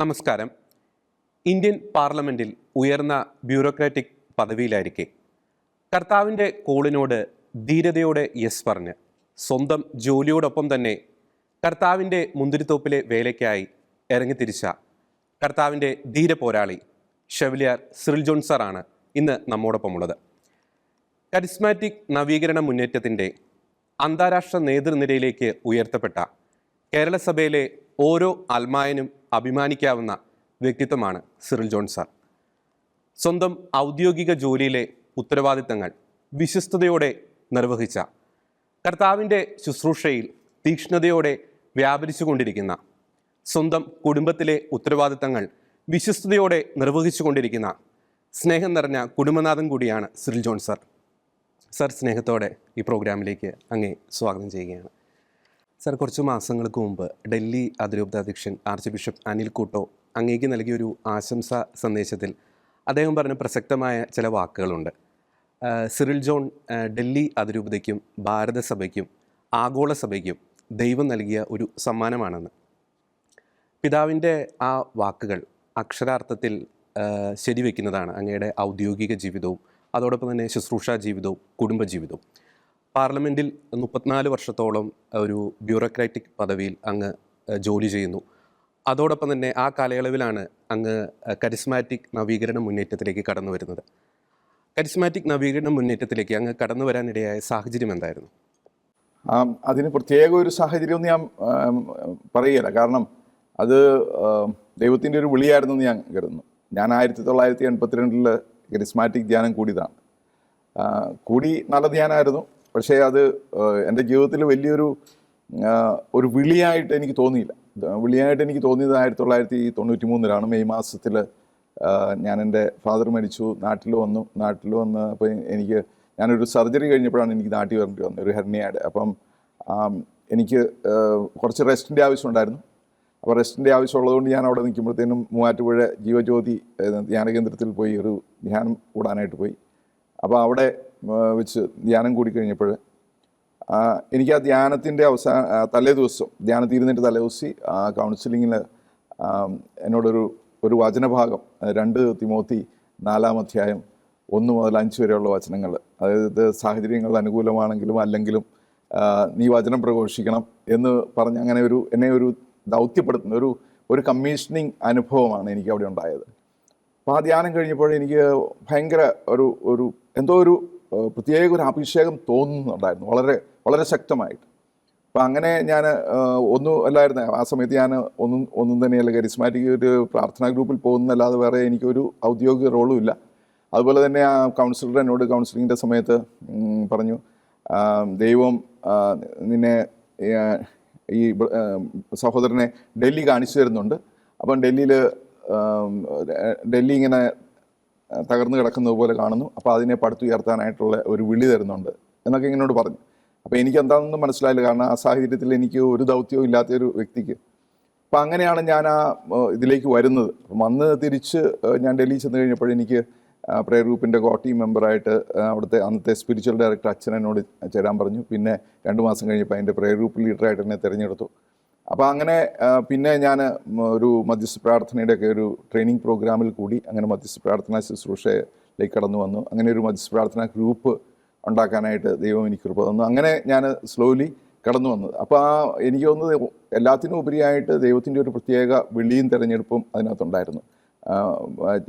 നമസ്കാരം. ഇന്ത്യൻ പാർലമെൻറ്റിൽ ഉയർന്ന ബ്യൂറോക്രാറ്റിക് പദവിയിലായിരിക്കെ കർത്താവിൻ്റെ കോളിനോട് ധീരതയോടെ യെസ് പറഞ്ഞ് സ്വന്തം ജോലിയോടൊപ്പം തന്നെ കർത്താവിൻ്റെ മുന്തിരിത്തോപ്പിലെ വേലയ്ക്കായി ഇറങ്ങിത്തിരിച്ച കർത്താവിൻ്റെ ധീര പോരാളി ഷെവലിയർ സിറിൽ ജോൺ സാറാണ് ഇന്ന് നമ്മോടൊപ്പമുള്ളത്. കരിസ്മാറ്റിക് നവീകരണ മുന്നേറ്റത്തിൻ്റെ അന്താരാഷ്ട്ര നേതൃനിരയിലേക്ക് ഉയർത്തപ്പെട്ട കേരള സഭയിലെ ഓരോ അൽമായനും അഭിമാനിക്കാവുന്ന വ്യക്തിത്വമാണ് സിറിൽ ജോൺ സാർ. സ്വന്തം ഔദ്യോഗിക ജോലിയിലെ ഉത്തരവാദിത്തങ്ങൾ വിശ്വസ്തയോടെ നിർവഹിച്ച, കർത്താവിൻ്റെ ശുശ്രൂഷയിൽ തീക്ഷ്ണതയോടെ വ്യാപരിച്ചുകൊണ്ടിരിക്കുന്ന, സ്വന്തം കുടുംബത്തിലെ ഉത്തരവാദിത്തങ്ങൾ വിശ്വസ്തയോടെ നിർവഹിച്ചുകൊണ്ടിരിക്കുന്ന സ്നേഹം നിറഞ്ഞ കുടുംബനാഥൻ കൂടിയാണ് സിറിൽ ജോൺ സാർ. സാർ, സ്നേഹത്തോടെ ഈ പ്രോഗ്രാമിലേക്ക് അങ്ങേ സ്വാഗതം ചെയ്യുകയാണ്. സാർ, കുറച്ച് മാസങ്ങൾക്ക് മുമ്പ് ഡൽഹി അതിരൂപതാധ്യക്ഷൻ ആർച്ച് ബിഷപ്പ് അനിൽ കൂട്ടോ അങ്ങേക്ക് നൽകിയൊരു ആശംസാ സന്ദേശത്തിൽ അദ്ദേഹം പറഞ്ഞ പ്രസക്തമായ ചില വാക്കുകളുണ്ട്. സിറിൽ ജോൺ ഡൽഹി അതിരൂപതയ്ക്കും ഭാരതസഭയ്ക്കും ആഗോള സഭയ്ക്കും ദൈവം നൽകിയ ഒരു സമ്മാനമാണെന്ന്. പിതാവിൻ്റെ ആ വാക്കുകൾ അക്ഷരാർത്ഥത്തിൽ ശരിവെക്കുന്നതാണ് അങ്ങയുടെ ഔദ്യോഗിക ജീവിതവും അതോടൊപ്പം തന്നെ ശുശ്രൂഷാ ജീവിതവും കുടുംബജീവിതവും. പാർലമെൻറ്റിൽ 34 വർഷത്തോളം ഒരു ബ്യൂറോക്രാറ്റിക് പദവിയിൽ അങ്ങ് ജോലി ചെയ്യുന്നു. അതോടൊപ്പം തന്നെ ആ കാലയളവിലാണ് അങ്ങ് കരിസ്മാറ്റിക് നവീകരണ മുന്നേറ്റത്തിലേക്ക് കടന്നു വരുന്നത്. കരിസ്മാറ്റിക് നവീകരണ മുന്നേറ്റത്തിലേക്ക് അങ്ങ് കടന്നു വരാനിടയായ സാഹചര്യം എന്തായിരുന്നു? അതിന് പ്രത്യേക ഒരു സാഹചര്യമൊന്നും ഞാൻ പറയുകയില്ല. കാരണം അത് ദൈവത്തിൻ്റെ ഒരു വിളിയായിരുന്നെന്ന് ഞാൻ കരുതുന്നു. ഞാൻ 1982 കരിസ്മാറ്റിക് ധ്യാനം കൂടിയതാണ്. കൂടി നല്ല ധ്യാനമായിരുന്നു. പക്ഷേ അത് എൻ്റെ ജീവിതത്തിൽ വലിയൊരു വിളിയായിട്ട് എനിക്ക് തോന്നിയില്ല. വിളിയായിട്ട് എനിക്ക് തോന്നിയത് 1993 മെയ് മാസത്തിൽ ഞാൻ എൻ്റെ ഫാദർ മരിച്ചു. നാട്ടിൽ വന്ന് അപ്പോൾ ഞാനൊരു സർജറി കഴിഞ്ഞപ്പോഴാണ് എനിക്ക് നാട്ടിൽ വരേണ്ടി വന്നത്, ഒരു ഹെർണിയയുടെ. അപ്പം എനിക്ക് കുറച്ച് റെസ്റ്റിൻ്റെ ആവശ്യമുണ്ടായിരുന്നു. അപ്പോൾ റെസ്റ്റിൻ്റെ ആവശ്യമുള്ളതുകൊണ്ട് ഞാൻ അവിടെ നിൽക്കുമ്പോഴത്തേനും മൂവാറ്റുപുഴ ജീവജ്യോതി ധ്യാന കേന്ദ്രത്തിൽ പോയി ഒരു ധ്യാനം കൂടാനായിട്ട് പോയി. അപ്പോൾ അവിടെ വെച്ച് ധ്യാനം കൂടിക്കഴിഞ്ഞപ്പോൾ എനിക്ക് ആ ധ്യാനത്തിൻ്റെ തലേദിവസം ധ്യാനം തീരുന്നതിൻ്റെ തലേദിവസം കൗൺസിലിങ്ങിൽ എന്നോടൊരു വചനഭാഗം 2 തിമോത്തി 4-ാം അധ്യായം 1 മുതൽ 5 വരെയുള്ള വചനങ്ങൾ, അതായത് സാഹചര്യങ്ങൾ അനുകൂലമാണെങ്കിലും അല്ലെങ്കിലും നീ വചനം പ്രഘോഷിക്കണം എന്ന് പറഞ്ഞ് അങ്ങനെ എന്നെ ഒരു ദൗത്യപ്പെടുത്തുന്ന ഒരു കമ്മീഷനിങ് അനുഭവമാണ് എനിക്ക് അവിടെ ഉണ്ടായത്. അപ്പോൾ ആ ധ്യാനം കഴിഞ്ഞപ്പോൾ എനിക്ക് ഭയങ്കര ഒരു പ്രത്യേക ഒരു അഭിഷേകം തോന്നുന്നുണ്ടായിരുന്നു, വളരെ വളരെ ശക്തമായിട്ട്. അപ്പം അങ്ങനെ ഞാൻ അല്ലായിരുന്നു ആ സമയത്ത്. ഞാൻ ഒന്നും തന്നെയല്ല കരിസ്മാറ്റിക് ഒരു പ്രാർത്ഥനാ ഗ്രൂപ്പിൽ പോകുന്നതല്ലാതെ വേറെ എനിക്കൊരു ഔദ്യോഗിക റോളും ഇല്ല. അതുപോലെ തന്നെ ആ കൗൺസിലർ എന്നോട് കൗൺസിലിങ്ങിൻ്റെ സമയത്ത് പറഞ്ഞു, ദൈവം നിന്നെ ഈ സഹോദരനെ ഡൽഹി കാണിച്ചു തരുന്നുണ്ട്. അപ്പം ഡൽഹി ഇങ്ങനെ തകർന്നു കിടക്കുന്നത് പോലെ കാണുന്നു. അപ്പോൾ അതിനെ പടുത്തുയർത്താനായിട്ടുള്ള ഒരു വിളി തരുന്നുണ്ട് എന്നൊക്കെ ഇങ്ങനോട് പറഞ്ഞു. അപ്പോൾ എനിക്ക് എന്താണെന്നൊന്നും മനസ്സിലായില്ല. കാരണം ആ സാഹചര്യത്തിൽ എനിക്ക് ഒരു ദൗത്യവും ഇല്ലാത്തൊരു വ്യക്തിക്ക്. അപ്പം അങ്ങനെയാണ് ഞാൻ ഇതിലേക്ക് വരുന്നത്. വന്ന് തിരിച്ച് ഞാൻ ഡൽഹി ചെന്ന് കഴിഞ്ഞപ്പോൾ എനിക്ക് പ്രയർ ഗ്രൂപ്പിൻ്റെ ടീം മെമ്പറായിട്ട് അവിടുത്തെ അന്നത്തെ സ്പിരിച്വൽ ഡയറക്ടർ അച്ഛൻ എന്നോട് ചേരാൻ പറഞ്ഞു. പിന്നെ 2 മാസം കഴിഞ്ഞപ്പോൾ അതിൻ്റെ പ്രയർ ഗ്രൂപ്പ് ലീഡറായിട്ട് എന്നെ തിരഞ്ഞെടുത്തു. അപ്പോൾ അങ്ങനെ പിന്നെ ഞാൻ ഒരു മധ്യസ്ഥ പ്രാർത്ഥനയുടെയൊക്കെ ഒരു ട്രെയിനിങ് പ്രോഗ്രാമിൽ കൂടി അങ്ങനെ മധ്യസ്ഥ പ്രാർത്ഥനാ ശുശ്രൂഷയിലേക്ക് കടന്നു വന്നു. അങ്ങനെ ഒരു മധ്യസ്ഥ പ്രാർത്ഥനാ ഗ്രൂപ്പ് ഉണ്ടാക്കാനായിട്ട് ദൈവം എനിക്ക് കൃപ തന്നു. അങ്ങനെ ഞാൻ സ്ലോലി കടന്നു വന്നത്. അപ്പോൾ എനിക്ക് തോന്നുന്നത് എല്ലാത്തിനും ഉപരിയായിട്ട് ദൈവത്തിൻ്റെ ഒരു പ്രത്യേക വിളിയും തിരഞ്ഞെടുപ്പും അതിനകത്തുണ്ടായിരുന്നു.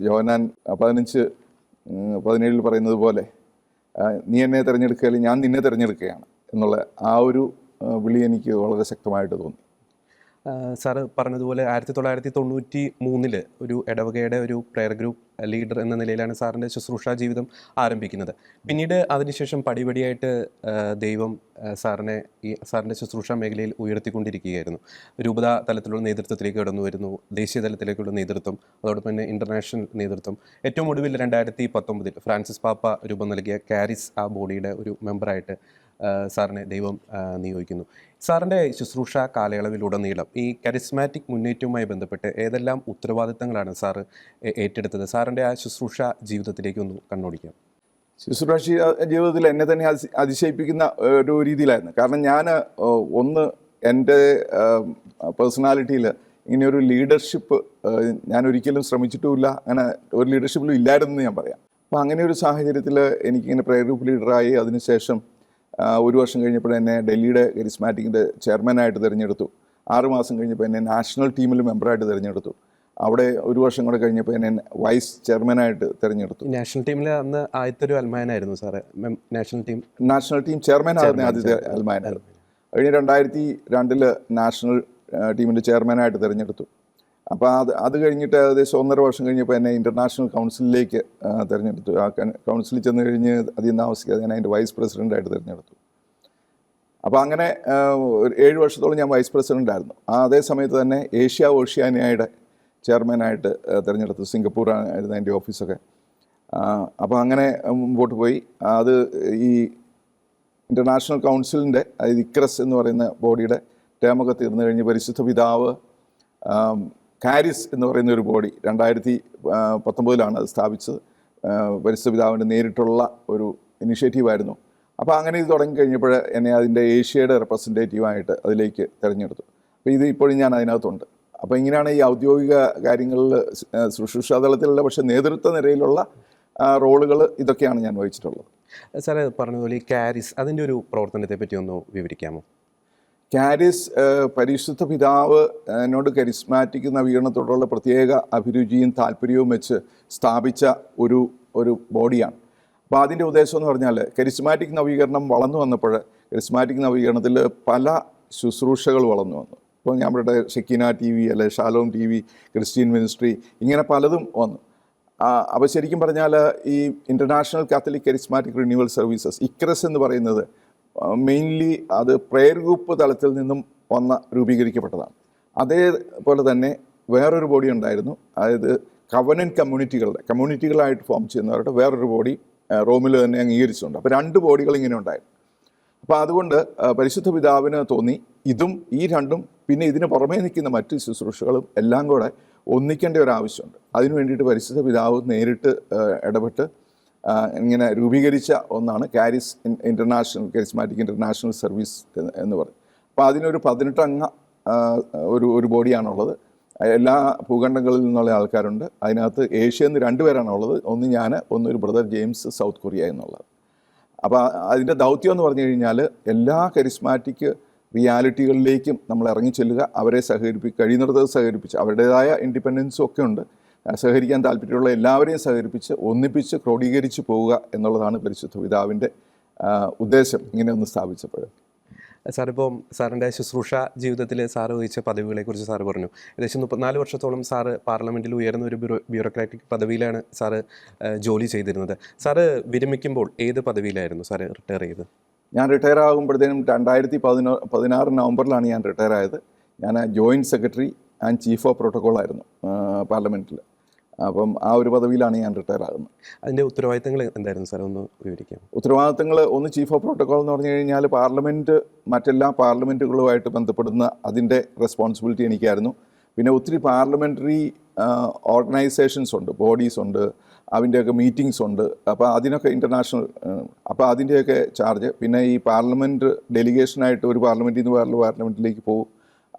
യോഹന്നാൻ 15:17 പറയുന്നത് പോലെ നീ എന്നെ തിരഞ്ഞെടുക്കുകയല്ല, ഞാൻ നിന്നെ തിരഞ്ഞെടുക്കുകയാണ് എന്നുള്ള ആ ഒരു വിളി എനിക്ക് വളരെ ശക്തമായിട്ട് തോന്നി. സാറ് പറഞ്ഞതുപോലെ 1993 ഒരു ഇടവകയുടെ ഒരു പ്രയർ ഗ്രൂപ്പ് ലീഡർ എന്ന നിലയിലാണ് സാറിൻ്റെ ശുശ്രൂഷാ ജീവിതം ആരംഭിക്കുന്നത്. പിന്നീട് അതിനുശേഷം പടിപടിയായിട്ട് ദൈവം സാറിൻ്റെ ശുശ്രൂഷാ മേഖലയിൽ ഉയർത്തിക്കൊണ്ടിരിക്കുകയായിരുന്നു. രൂപതാ തലത്തിലുള്ള നേതൃത്വത്തിലേക്ക് കടന്നു വരുന്നു, ദേശീയ തലത്തിലേക്കുള്ള നേതൃത്വം, അതോടൊപ്പം തന്നെ ഇൻ്റർനാഷണൽ നേതൃത്വം. ഏറ്റവും ഒടുവിൽ 2019 ഫ്രാൻസിസ് പാപ്പ രൂപം നൽകിയ കാരിസ് ആ ബോഡിയുടെ ഒരു മെമ്പറായിട്ട് സാറിനെ ദൈവം നിയോഗിക്കുന്നു. സാറിൻ്റെ ശുശ്രൂഷ കാലയളവിലുടനീളം ഈ കരിസ്മാറ്റിക് മുന്നേറ്റവുമായി ബന്ധപ്പെട്ട് ഏതെല്ലാം ഉത്തരവാദിത്തങ്ങളാണ് സാറ് ഏറ്റെടുത്തത്? സാറിൻ്റെ ആ ശുശ്രൂഷ ജീവിതത്തിലേക്ക് ഒന്ന് കണ്ണോടിക്കാം. ശുശ്രൂഷ ജീവിതത്തിൽ എന്നെ തന്നെ അതിശയിപ്പിക്കുന്ന ഒരു രീതിയിലായിരുന്നു. കാരണം ഞാൻ എൻ്റെ പേഴ്സണാലിറ്റിയിൽ ഇങ്ങനെ ഒരു ലീഡർഷിപ്പ് ഞാൻ ഒരിക്കലും ശ്രമിച്ചിട്ടുമില്ല, അങ്ങനെ ഒരു ലീഡർഷിപ്പിലും ഇല്ലായിരുന്നെന്ന് ഞാൻ പറയാം. അപ്പോൾ അങ്ങനെ ഒരു സാഹചര്യത്തിൽ എനിക്കിങ്ങനെ പ്രയർ ഗ്രൂപ്പ് ലീഡറായി. അതിനുശേഷം ഒരു വർഷം കഴിഞ്ഞപ്പോൾ എന്നെ ഡൽഹിയുടെ കരിസ്മാറ്റിക്കിൻ്റെ ചെയർമാനായിട്ട് തിരഞ്ഞെടുത്തു. 6 മാസം കഴിഞ്ഞപ്പോൾ എന്നെ നാഷണൽ ടീമിൽ മെമ്പറായിട്ട് തിരഞ്ഞെടുത്തു. അവിടെ ഒരു വർഷം കൂടെ കഴിഞ്ഞപ്പോൾ എന്നെ വൈസ് ചെയർമാനായിട്ട് തിരഞ്ഞെടുത്തു. നാഷണൽ ടീമിൽ അന്ന് ആദ്യത്തെ ഒരു അൽമാനായിരുന്നു സാറ്. നാഷണൽ ടീം ചെയർമാനായിരുന്നു ആദ്യത്തെ അൽമാനായിരുന്നു. കഴിഞ്ഞ് 2002 നാഷണൽ ടീമിൻ്റെ ചെയർമാനായിട്ട് തിരഞ്ഞെടുത്തു. അപ്പോൾ അത് കഴിഞ്ഞിട്ട് ഏകദേശം 1.5 വർഷം കഴിഞ്ഞപ്പോൾ എന്നെ ഇൻ്റർനാഷണൽ കൗൺസിലിലേക്ക് തിരഞ്ഞെടുത്തു. ആ കൗൺസിലിൽ ചെന്ന് കഴിഞ്ഞ് അധികം താമസിക്കാതെ ഞാൻ അതിൻ്റെ വൈസ് പ്രസിഡൻ്റായിട്ട് തിരഞ്ഞെടുത്തു. അപ്പോൾ അങ്ങനെ 7 വർഷത്തോളം ഞാൻ വൈസ് പ്രസിഡൻ്റായിരുന്നു. അതേ സമയത്ത് തന്നെ ഓഷ്യാനിയയുടെ ചെയർമാനായിട്ട് തിരഞ്ഞെടുത്തു. സിംഗപ്പൂർ ആയിരുന്നു എൻ്റെ ഓഫീസൊക്കെ. അപ്പോൾ അങ്ങനെ മുമ്പോട്ട് പോയി. അത് ഈ ഇൻ്റർനാഷണൽ കൗൺസിലിൻ്റെ, അതായത് ഇക്രസ് എന്ന് പറയുന്ന ബോഡിയുടെ ടേമൊക്കെ തീർന്നു കഴിഞ്ഞ് പരിശുദ്ധ പിതാവ് കാരിസ് എന്ന് പറയുന്ന ഒരു ബോഡി 2019 അത് സ്ഥാപിച്ചത്. പരിശുദ്ധ പിതാവിൻ്റെ നേരിട്ടുള്ള ഒരു ഇനിഷ്യേറ്റീവായിരുന്നു. അപ്പോൾ അങ്ങനെ ഇത് തുടങ്ങിക്കഴിഞ്ഞപ്പോൾ എന്നെ അതിൻ്റെ ഏഷ്യയുടെ റെപ്രസെൻറ്റേറ്റീവായിട്ട് അതിലേക്ക് തിരഞ്ഞെടുത്തു. അപ്പോൾ ഇത് ഇപ്പോഴും ഞാൻ അതിനകത്തുണ്ട്. അപ്പോൾ ഇങ്ങനെയാണ് ഈ ഔദ്യോഗിക കാര്യങ്ങളിൽ ശുശ്രൂഷാതലത്തിലുള്ള, പക്ഷേ നേതൃത്വ നിരയിലുള്ള റോളുകൾ ഇതൊക്കെയാണ് ഞാൻ വഹിച്ചിട്ടുള്ളത്. സാറേ പറഞ്ഞതുപോലെ ഈ കാരിസ്, അതിൻ്റെ ഒരു പ്രവർത്തനത്തെ പറ്റി ഒന്ന് വിവരിക്കാമോ? കാരിസ് പരിശുദ്ധ പിതാവ് എന്നോട് കരിസ്മാറ്റിക് നവീകരണത്തോടുള്ള പ്രത്യേക അഭിരുചിയും താല്പര്യവും വെച്ച് സ്ഥാപിച്ച ഒരു ബോഡിയാണ്. അപ്പോൾ അതിൻ്റെ ഉദ്ദേശം എന്ന് പറഞ്ഞാൽ, കരിസ്മാറ്റിക് നവീകരണം വളർന്നു വന്നപ്പോൾ കരിസ്മാറ്റിക് നവീകരണത്തിൽ പല ശുശ്രൂഷകൾ വളർന്നു വന്നു. ഇപ്പോൾ ഞാൻ ഇവിടെ ഷെക്കീന TV അല്ലെ ഷാലോം TV, ക്രിസ്ത്യൻ മിനിസ്ട്രി, ഇങ്ങനെ പലതും വന്നു. അപ്പോൾ ശരിക്കും പറഞ്ഞാൽ ഈ international Catholic charismatic renewal services, ഇക്രസ് എന്ന് പറയുന്നത് മെയിൻലി അത് പ്രയർ ഗ്രൂപ്പ് തലത്തിൽ നിന്നും രൂപീകരിക്കപ്പെട്ടതാണ്. അതേപോലെ തന്നെ വേറൊരു ബോഡി ഉണ്ടായിരുന്നു, അതായത് കവനൻ കമ്മ്യൂണിറ്റികളായിട്ട് ഫോം ചെയ്യുന്നവരുടെ വേറൊരു ബോഡി റോമിൽ തന്നെ അംഗീകരിച്ചിട്ടുണ്ട്. അപ്പോൾ 2 ബോഡികൾ ഇങ്ങനെ ഉണ്ടായിരുന്നു. അപ്പോൾ അതുകൊണ്ട് പരിശുദ്ധ പിതാവിന് തോന്നി ഇതും ഈ രണ്ടും പിന്നെ ഇതിന് പുറമേ നിൽക്കുന്ന മറ്റ് ശുശ്രൂഷകളും എല്ലാം കൂടെ ഒന്നിക്കേണ്ട ഒരു ആവശ്യമുണ്ട്. അതിനു വേണ്ടിയിട്ട് പരിശുദ്ധ പിതാവ് നേരിട്ട് ഇടപെട്ട് ഇങ്ങനെ രൂപീകരിച്ച ഒന്നാണ് കാരിസ് കരിസ്മാറ്റിക് ഇൻ്റർനാഷണൽ സർവീസ് എന്ന് പറയും. അപ്പോൾ അതിനൊരു 18 അംഗ ഒരു ബോഡിയാണുള്ളത്. എല്ലാ ഭൂഖണ്ഡങ്ങളിൽ നിന്നുള്ള ആൾക്കാരുണ്ട്. അതിനകത്ത് ഏഷ്യയിൽ നിന്ന് 2 പേരാണുള്ളത്. ഒന്ന് ഞാൻ, ഒന്നൊരു ബ്രദർ ജെയിംസ്, സൗത്ത് കൊറിയ എന്നുള്ളത്. അപ്പോൾ അതിൻ്റെ ദൗത്യം എന്ന് പറഞ്ഞു കഴിഞ്ഞാൽ എല്ലാ കരിസ്മാറ്റിക് റിയാലിറ്റികളിലേക്കും നമ്മൾ ഇറങ്ങിച്ചെല്ലുക, അവരെ കഴിയുന്നിടത്ത് സഹകരിപ്പിച്ച്, അവരുടേതായ ഇൻഡിപെൻഡൻസും ഒക്കെ ഉണ്ട്, സഹകരിക്കാൻ താല്പര്യമുള്ള എല്ലാവരെയും സഹകരിപ്പിച്ച് ഒന്നിപ്പിച്ച് ക്രോഡീകരിച്ച് പോവുക എന്നുള്ളതാണ് പരിശുദ്ധ പിതാവിൻ്റെ ഉദ്ദേശം ഇങ്ങനെ ഒന്ന് സ്ഥാപിച്ചപ്പോൾ. സാറിപ്പം സാറിൻ്റെ ശുശ്രൂഷ ജീവിതത്തിൽ സാറ് വഹിച്ച പദവികളെക്കുറിച്ച് സാറ് പറഞ്ഞു. ഏകദേശം 34 വർഷത്തോളം സാറ് പാർലമെൻറ്റിൽ ഉയർന്ന ഒരു ബ്യൂറോക്രാറ്റിക് പദവിയിലാണ് സാറ് ജോലി ചെയ്തിരുന്നത്. സാറ് വിരമിക്കുമ്പോൾ ഏത് പദവിയിലായിരുന്നു സാറ് റിട്ടയർ ചെയ്തത്? ഞാൻ റിട്ടയർ ആകുമ്പോഴത്തേനും 2016 നവംബറിലാണ് ഞാൻ റിട്ടയർ ആയത്. ഞാൻ joint secretary and chief of protocol ആയിരുന്നു പാർലമെൻറ്റിൽ. അപ്പം ആ ഒരു പദവിയിലാണ് ഞാൻ റിട്ടയർ ആകുന്നത്. അതിൻ്റെ ഉത്തരവാദിത്തങ്ങൾ എന്തായിരുന്നു സാർ, ഒന്ന് വിവരിക്കാം? ഉത്തരവാദിത്തങ്ങൾ ഒന്ന് ചീഫ് ഓഫ് പ്രോട്ടോകോൾ എന്ന് പറഞ്ഞു കഴിഞ്ഞാൽ പാർലമെൻറ്റ് മറ്റെല്ലാ പാർലമെൻറ്റുകളുമായിട്ട് ബന്ധപ്പെടുന്ന അതിൻ്റെ റെസ്പോൺസിബിലിറ്റി എനിക്കായിരുന്നു. പിന്നെ ഒത്തിരി പാർലമെൻ്ററി ഓർഗനൈസേഷൻസ് ഉണ്ട്, ബോഡീസ് ഉണ്ട്, അതിൻ്റെയൊക്കെ മീറ്റിങ്സ് ഉണ്ട്. അപ്പോൾ അതിനൊക്കെ ഇൻ്റർനാഷണൽ, അപ്പോൾ അതിൻ്റെയൊക്കെ ചാർജ്. പിന്നെ ഈ പാർലമെൻറ്റ് ഡെലിഗേഷനായിട്ട് ഒരു പാർലമെൻറ്റിൽ നിന്ന് വേറെ പാർലമെൻറ്റിലേക്ക് പോകും.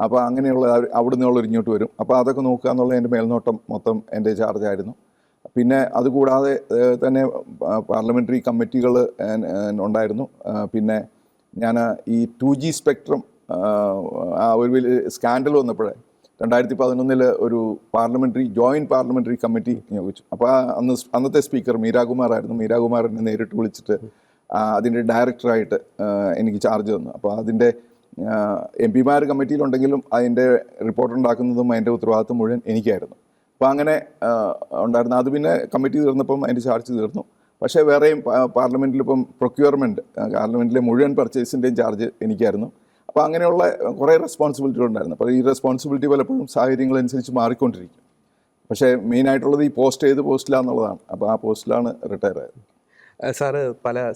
അപ്പോൾ അങ്ങനെയുള്ള അവിടെ നിന്നുള്ളവർ ഇങ്ങോട്ട് വരും. അപ്പോൾ അതൊക്കെ നോക്കുക എന്നുള്ള എൻ്റെ മേൽനോട്ടം മൊത്തം എൻ്റെ ചാർജായിരുന്നു. പിന്നെ അതുകൂടാതെ തന്നെ പാർലമെൻ്ററി കമ്മിറ്റികൾ ഉണ്ടായിരുന്നു. പിന്നെ ഞാൻ ഈ 2G സ്പെക്ട്രം ആ ഒരു വലിയ സ്കാൻഡൽ വന്നപ്പോഴേ 2011 ഒരു ജോയിൻറ്റ് പാർലമെൻ്ററി കമ്മിറ്റി നിയോഗിച്ചു. അപ്പോൾ അന്നത്തെ സ്പീക്കർ മീരാകുമാർ ആയിരുന്നു. മീരാകുമാർ എന്നെ നേരിട്ട് വിളിച്ചിട്ട് അതിൻ്റെ ഡയറക്ടറായിട്ട് എനിക്ക് ചാർജ് തന്നു. അപ്പോൾ അതിൻ്റെ MP-മാർ കമ്മിറ്റിയിലുണ്ടെങ്കിലും അതിൻ്റെ റിപ്പോർട്ട് ഉണ്ടാക്കുന്നതും അതിൻ്റെ ഉത്തരവാദിത്വം മുഴുവൻ എനിക്കായിരുന്നു. അപ്പോൾ അങ്ങനെ ഉണ്ടായിരുന്നു. അത് പിന്നെ കമ്മിറ്റി തീർന്നപ്പം അതിൻ്റെ ചാർജ് തീർന്നു. പക്ഷേ വേറെയും പാർലമെൻറ്റിലിപ്പം പ്രൊക്യൂർമെൻറ്റ്, പാർലമെൻറ്റിലെ മുഴുവൻ പർച്ചേസിൻ്റെയും ചാർജ് എനിക്കായിരുന്നു. അപ്പോൾ അങ്ങനെയുള്ള കുറേ റെസ്പോൺസിബിലിറ്റി ഉണ്ടായിരുന്നു. അപ്പോൾ ഈ റെസ്പോൺസിബിലിറ്റി പലപ്പോഴും സാഹചര്യങ്ങളനുസരിച്ച് മാറിക്കൊണ്ടിരിക്കും. പക്ഷേ മെയിനായിട്ടുള്ളത് ഈ പോസ്റ്റിലാണെന്നുള്ളതാണ്. അപ്പോൾ ആ പോസ്റ്റിലാണ് റിട്ടയർ ആയത്. സാറ്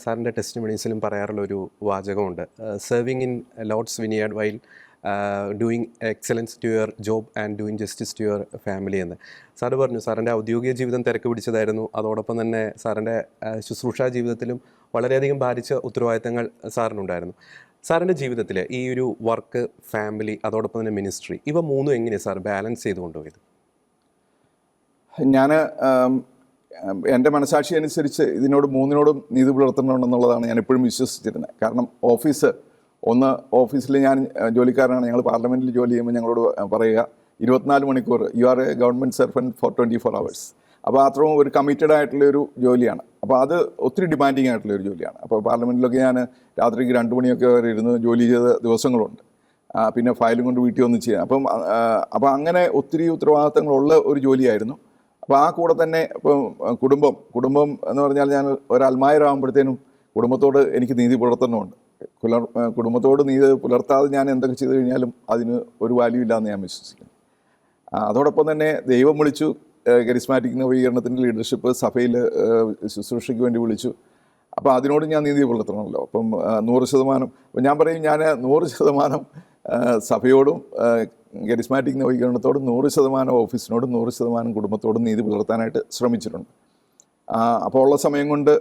സാറിൻ്റെ ടെസ്റ്റിമണീസിലും പറയാറുള്ള ഒരു വാചകമുണ്ട്, serving in Lord's vineyard while doing excellence to your job and doing justice to your family എന്ന്. സാറ് പറഞ്ഞു സാറിൻ്റെ ഔദ്യോഗിക ജീവിതം തിരക്ക് പിടിച്ചതായിരുന്നു. അതോടൊപ്പം തന്നെ സാറിൻ്റെ ശുശ്രൂഷാ ജീവിതത്തിലും വളരെയധികം ഭാരിച്ച ഉത്തരവാദിത്തങ്ങൾ സാറിനുണ്ടായിരുന്നു. സാറിൻ്റെ ജീവിതത്തിൽ ഈ ഒരു വർക്ക്, ഫാമിലി, അതോടൊപ്പം തന്നെ മിനിസ്ട്രി, ഇവ മൂന്നും എങ്ങനെയാണ് സാർ ബാലൻസ് ചെയ്ത് കൊണ്ടുപോയത്? ഞാൻ എൻ്റെ മനസാക്ഷി അനുസരിച്ച് ഇതിനോട് മൂന്നിനോടും നീതി പുലർത്തണമെന്നുള്ളതാണ് ഞാൻ എപ്പോഴും വിശ്വസിച്ചിരുന്നത്. കാരണം ഓഫീസിൽ ഞാൻ ജോലിക്കാരനാണ്. ഞങ്ങൾ പാർലമെൻറ്റിൽ ജോലി ചെയ്യുമ്പോൾ ഞങ്ങളോട് പറയുക 24 മണിക്കൂർ you are a government servant for 24 hours. അപ്പോൾ അത്രയും ഒരു കമ്മിറ്റഡ് ആയിട്ടുള്ളൊരു ജോലിയാണ്. അപ്പോൾ അത് ഒത്തിരി ഡിമാൻഡിങ് ആയിട്ടുള്ളൊരു ജോലിയാണ്. അപ്പോൾ പാർലമെൻറ്റിലൊക്കെ ഞാൻ രാത്രിക്ക് 2 മണിയൊക്കെ വരെ ഇരുന്ന് ജോലി ചെയ്ത ദിവസങ്ങളുണ്ട്. പിന്നെ ഫയലും കൊണ്ട് വീട്ടിൽ വന്ന് ചെയ്യാം. അപ്പോൾ അങ്ങനെ ഒത്തിരി ഉത്തരവാദിത്തങ്ങളുള്ള ഒരു ജോലിയായിരുന്നു. അപ്പോൾ ആ കൂടെ തന്നെ ഇപ്പം കുടുംബം എന്ന് പറഞ്ഞാൽ ഞാൻ ഒരു അൽമായരാകുമ്പോഴത്തേനും കുടുംബത്തോട് എനിക്ക് നീതി പുലർത്തണമുണ്ട്. കുടുംബത്തോട് നീതി പുലർത്താതെ ഞാൻ എന്തൊക്കെ ചെയ്തു കഴിഞ്ഞാലും അതിന് ഒരു വാല്യൂ ഇല്ലയെന്ന് ഞാൻ വിശ്വസിക്കുന്നു. അതോടൊപ്പം തന്നെ ദൈവം വിളിച്ചു, കരിസ്മാറ്റിക് നവീകരണത്തിൻ്റെ ലീഡർഷിപ്പ് സഭയിൽ ശുശ്രൂഷയ്ക്ക് വേണ്ടി വിളിച്ചു. അപ്പോൾ അതിനോട് ഞാൻ നീതി പുലർത്തണമല്ലോ. അപ്പം 100%, ഞാൻ പറയും, ഞാൻ 100% സഭയോടും കരിസ്മാറ്റിക് നവീകരണത്തോടും 100% ഓഫീസിനോടും 100% കുടുംബത്തോടും നീതി പുലർത്താനായിട്ട് ശ്രമിച്ചിട്ടുണ്ട്. അപ്പോൾ ഉള്ള സമയം കൊണ്ട്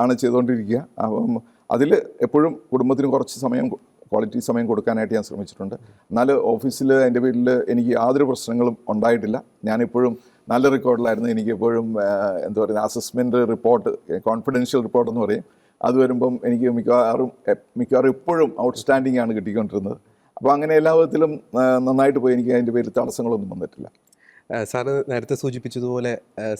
ആണ് ചെയ്തുകൊണ്ടിരിക്കുക. അപ്പം അതിൽ എപ്പോഴും കുടുംബത്തിന് കുറച്ച് സമയം, ക്വാളിറ്റി സമയം കൊടുക്കാനായിട്ട് ഞാൻ ശ്രമിച്ചിട്ടുണ്ട്. എന്നാൽ ഓഫീസിൽ എൻ്റെ വീട്ടിൽ എനിക്ക് യാതൊരു പ്രശ്നങ്ങളും ഉണ്ടായിട്ടില്ല. ഞാനെപ്പോഴും നല്ല റെക്കോർഡിലായിരുന്നു. എനിക്കെപ്പോഴും എന്താ പറയുക, അസസ്മെൻറ്റ് റിപ്പോർട്ട്, കോൺഫിഡൻഷ്യൽ റിപ്പോർട്ട് എന്ന് പറയും, അത് വരുമ്പം എനിക്ക് മിക്കവാറും ഇപ്പോഴും ഔട്ട്സ്റ്റാൻഡിംഗ് ആണ് കിട്ടിക്കൊണ്ടിരുന്നത്. അപ്പോൾ അങ്ങനെ എല്ലാ വിധത്തിലും നന്നായിട്ട് പോയി. എനിക്ക് അതിൻ്റെ പേരിൽ തടസ്സങ്ങളൊന്നും വന്നിട്ടില്ല. സാറ് നേരത്തെ സൂചിപ്പിച്ചതുപോലെ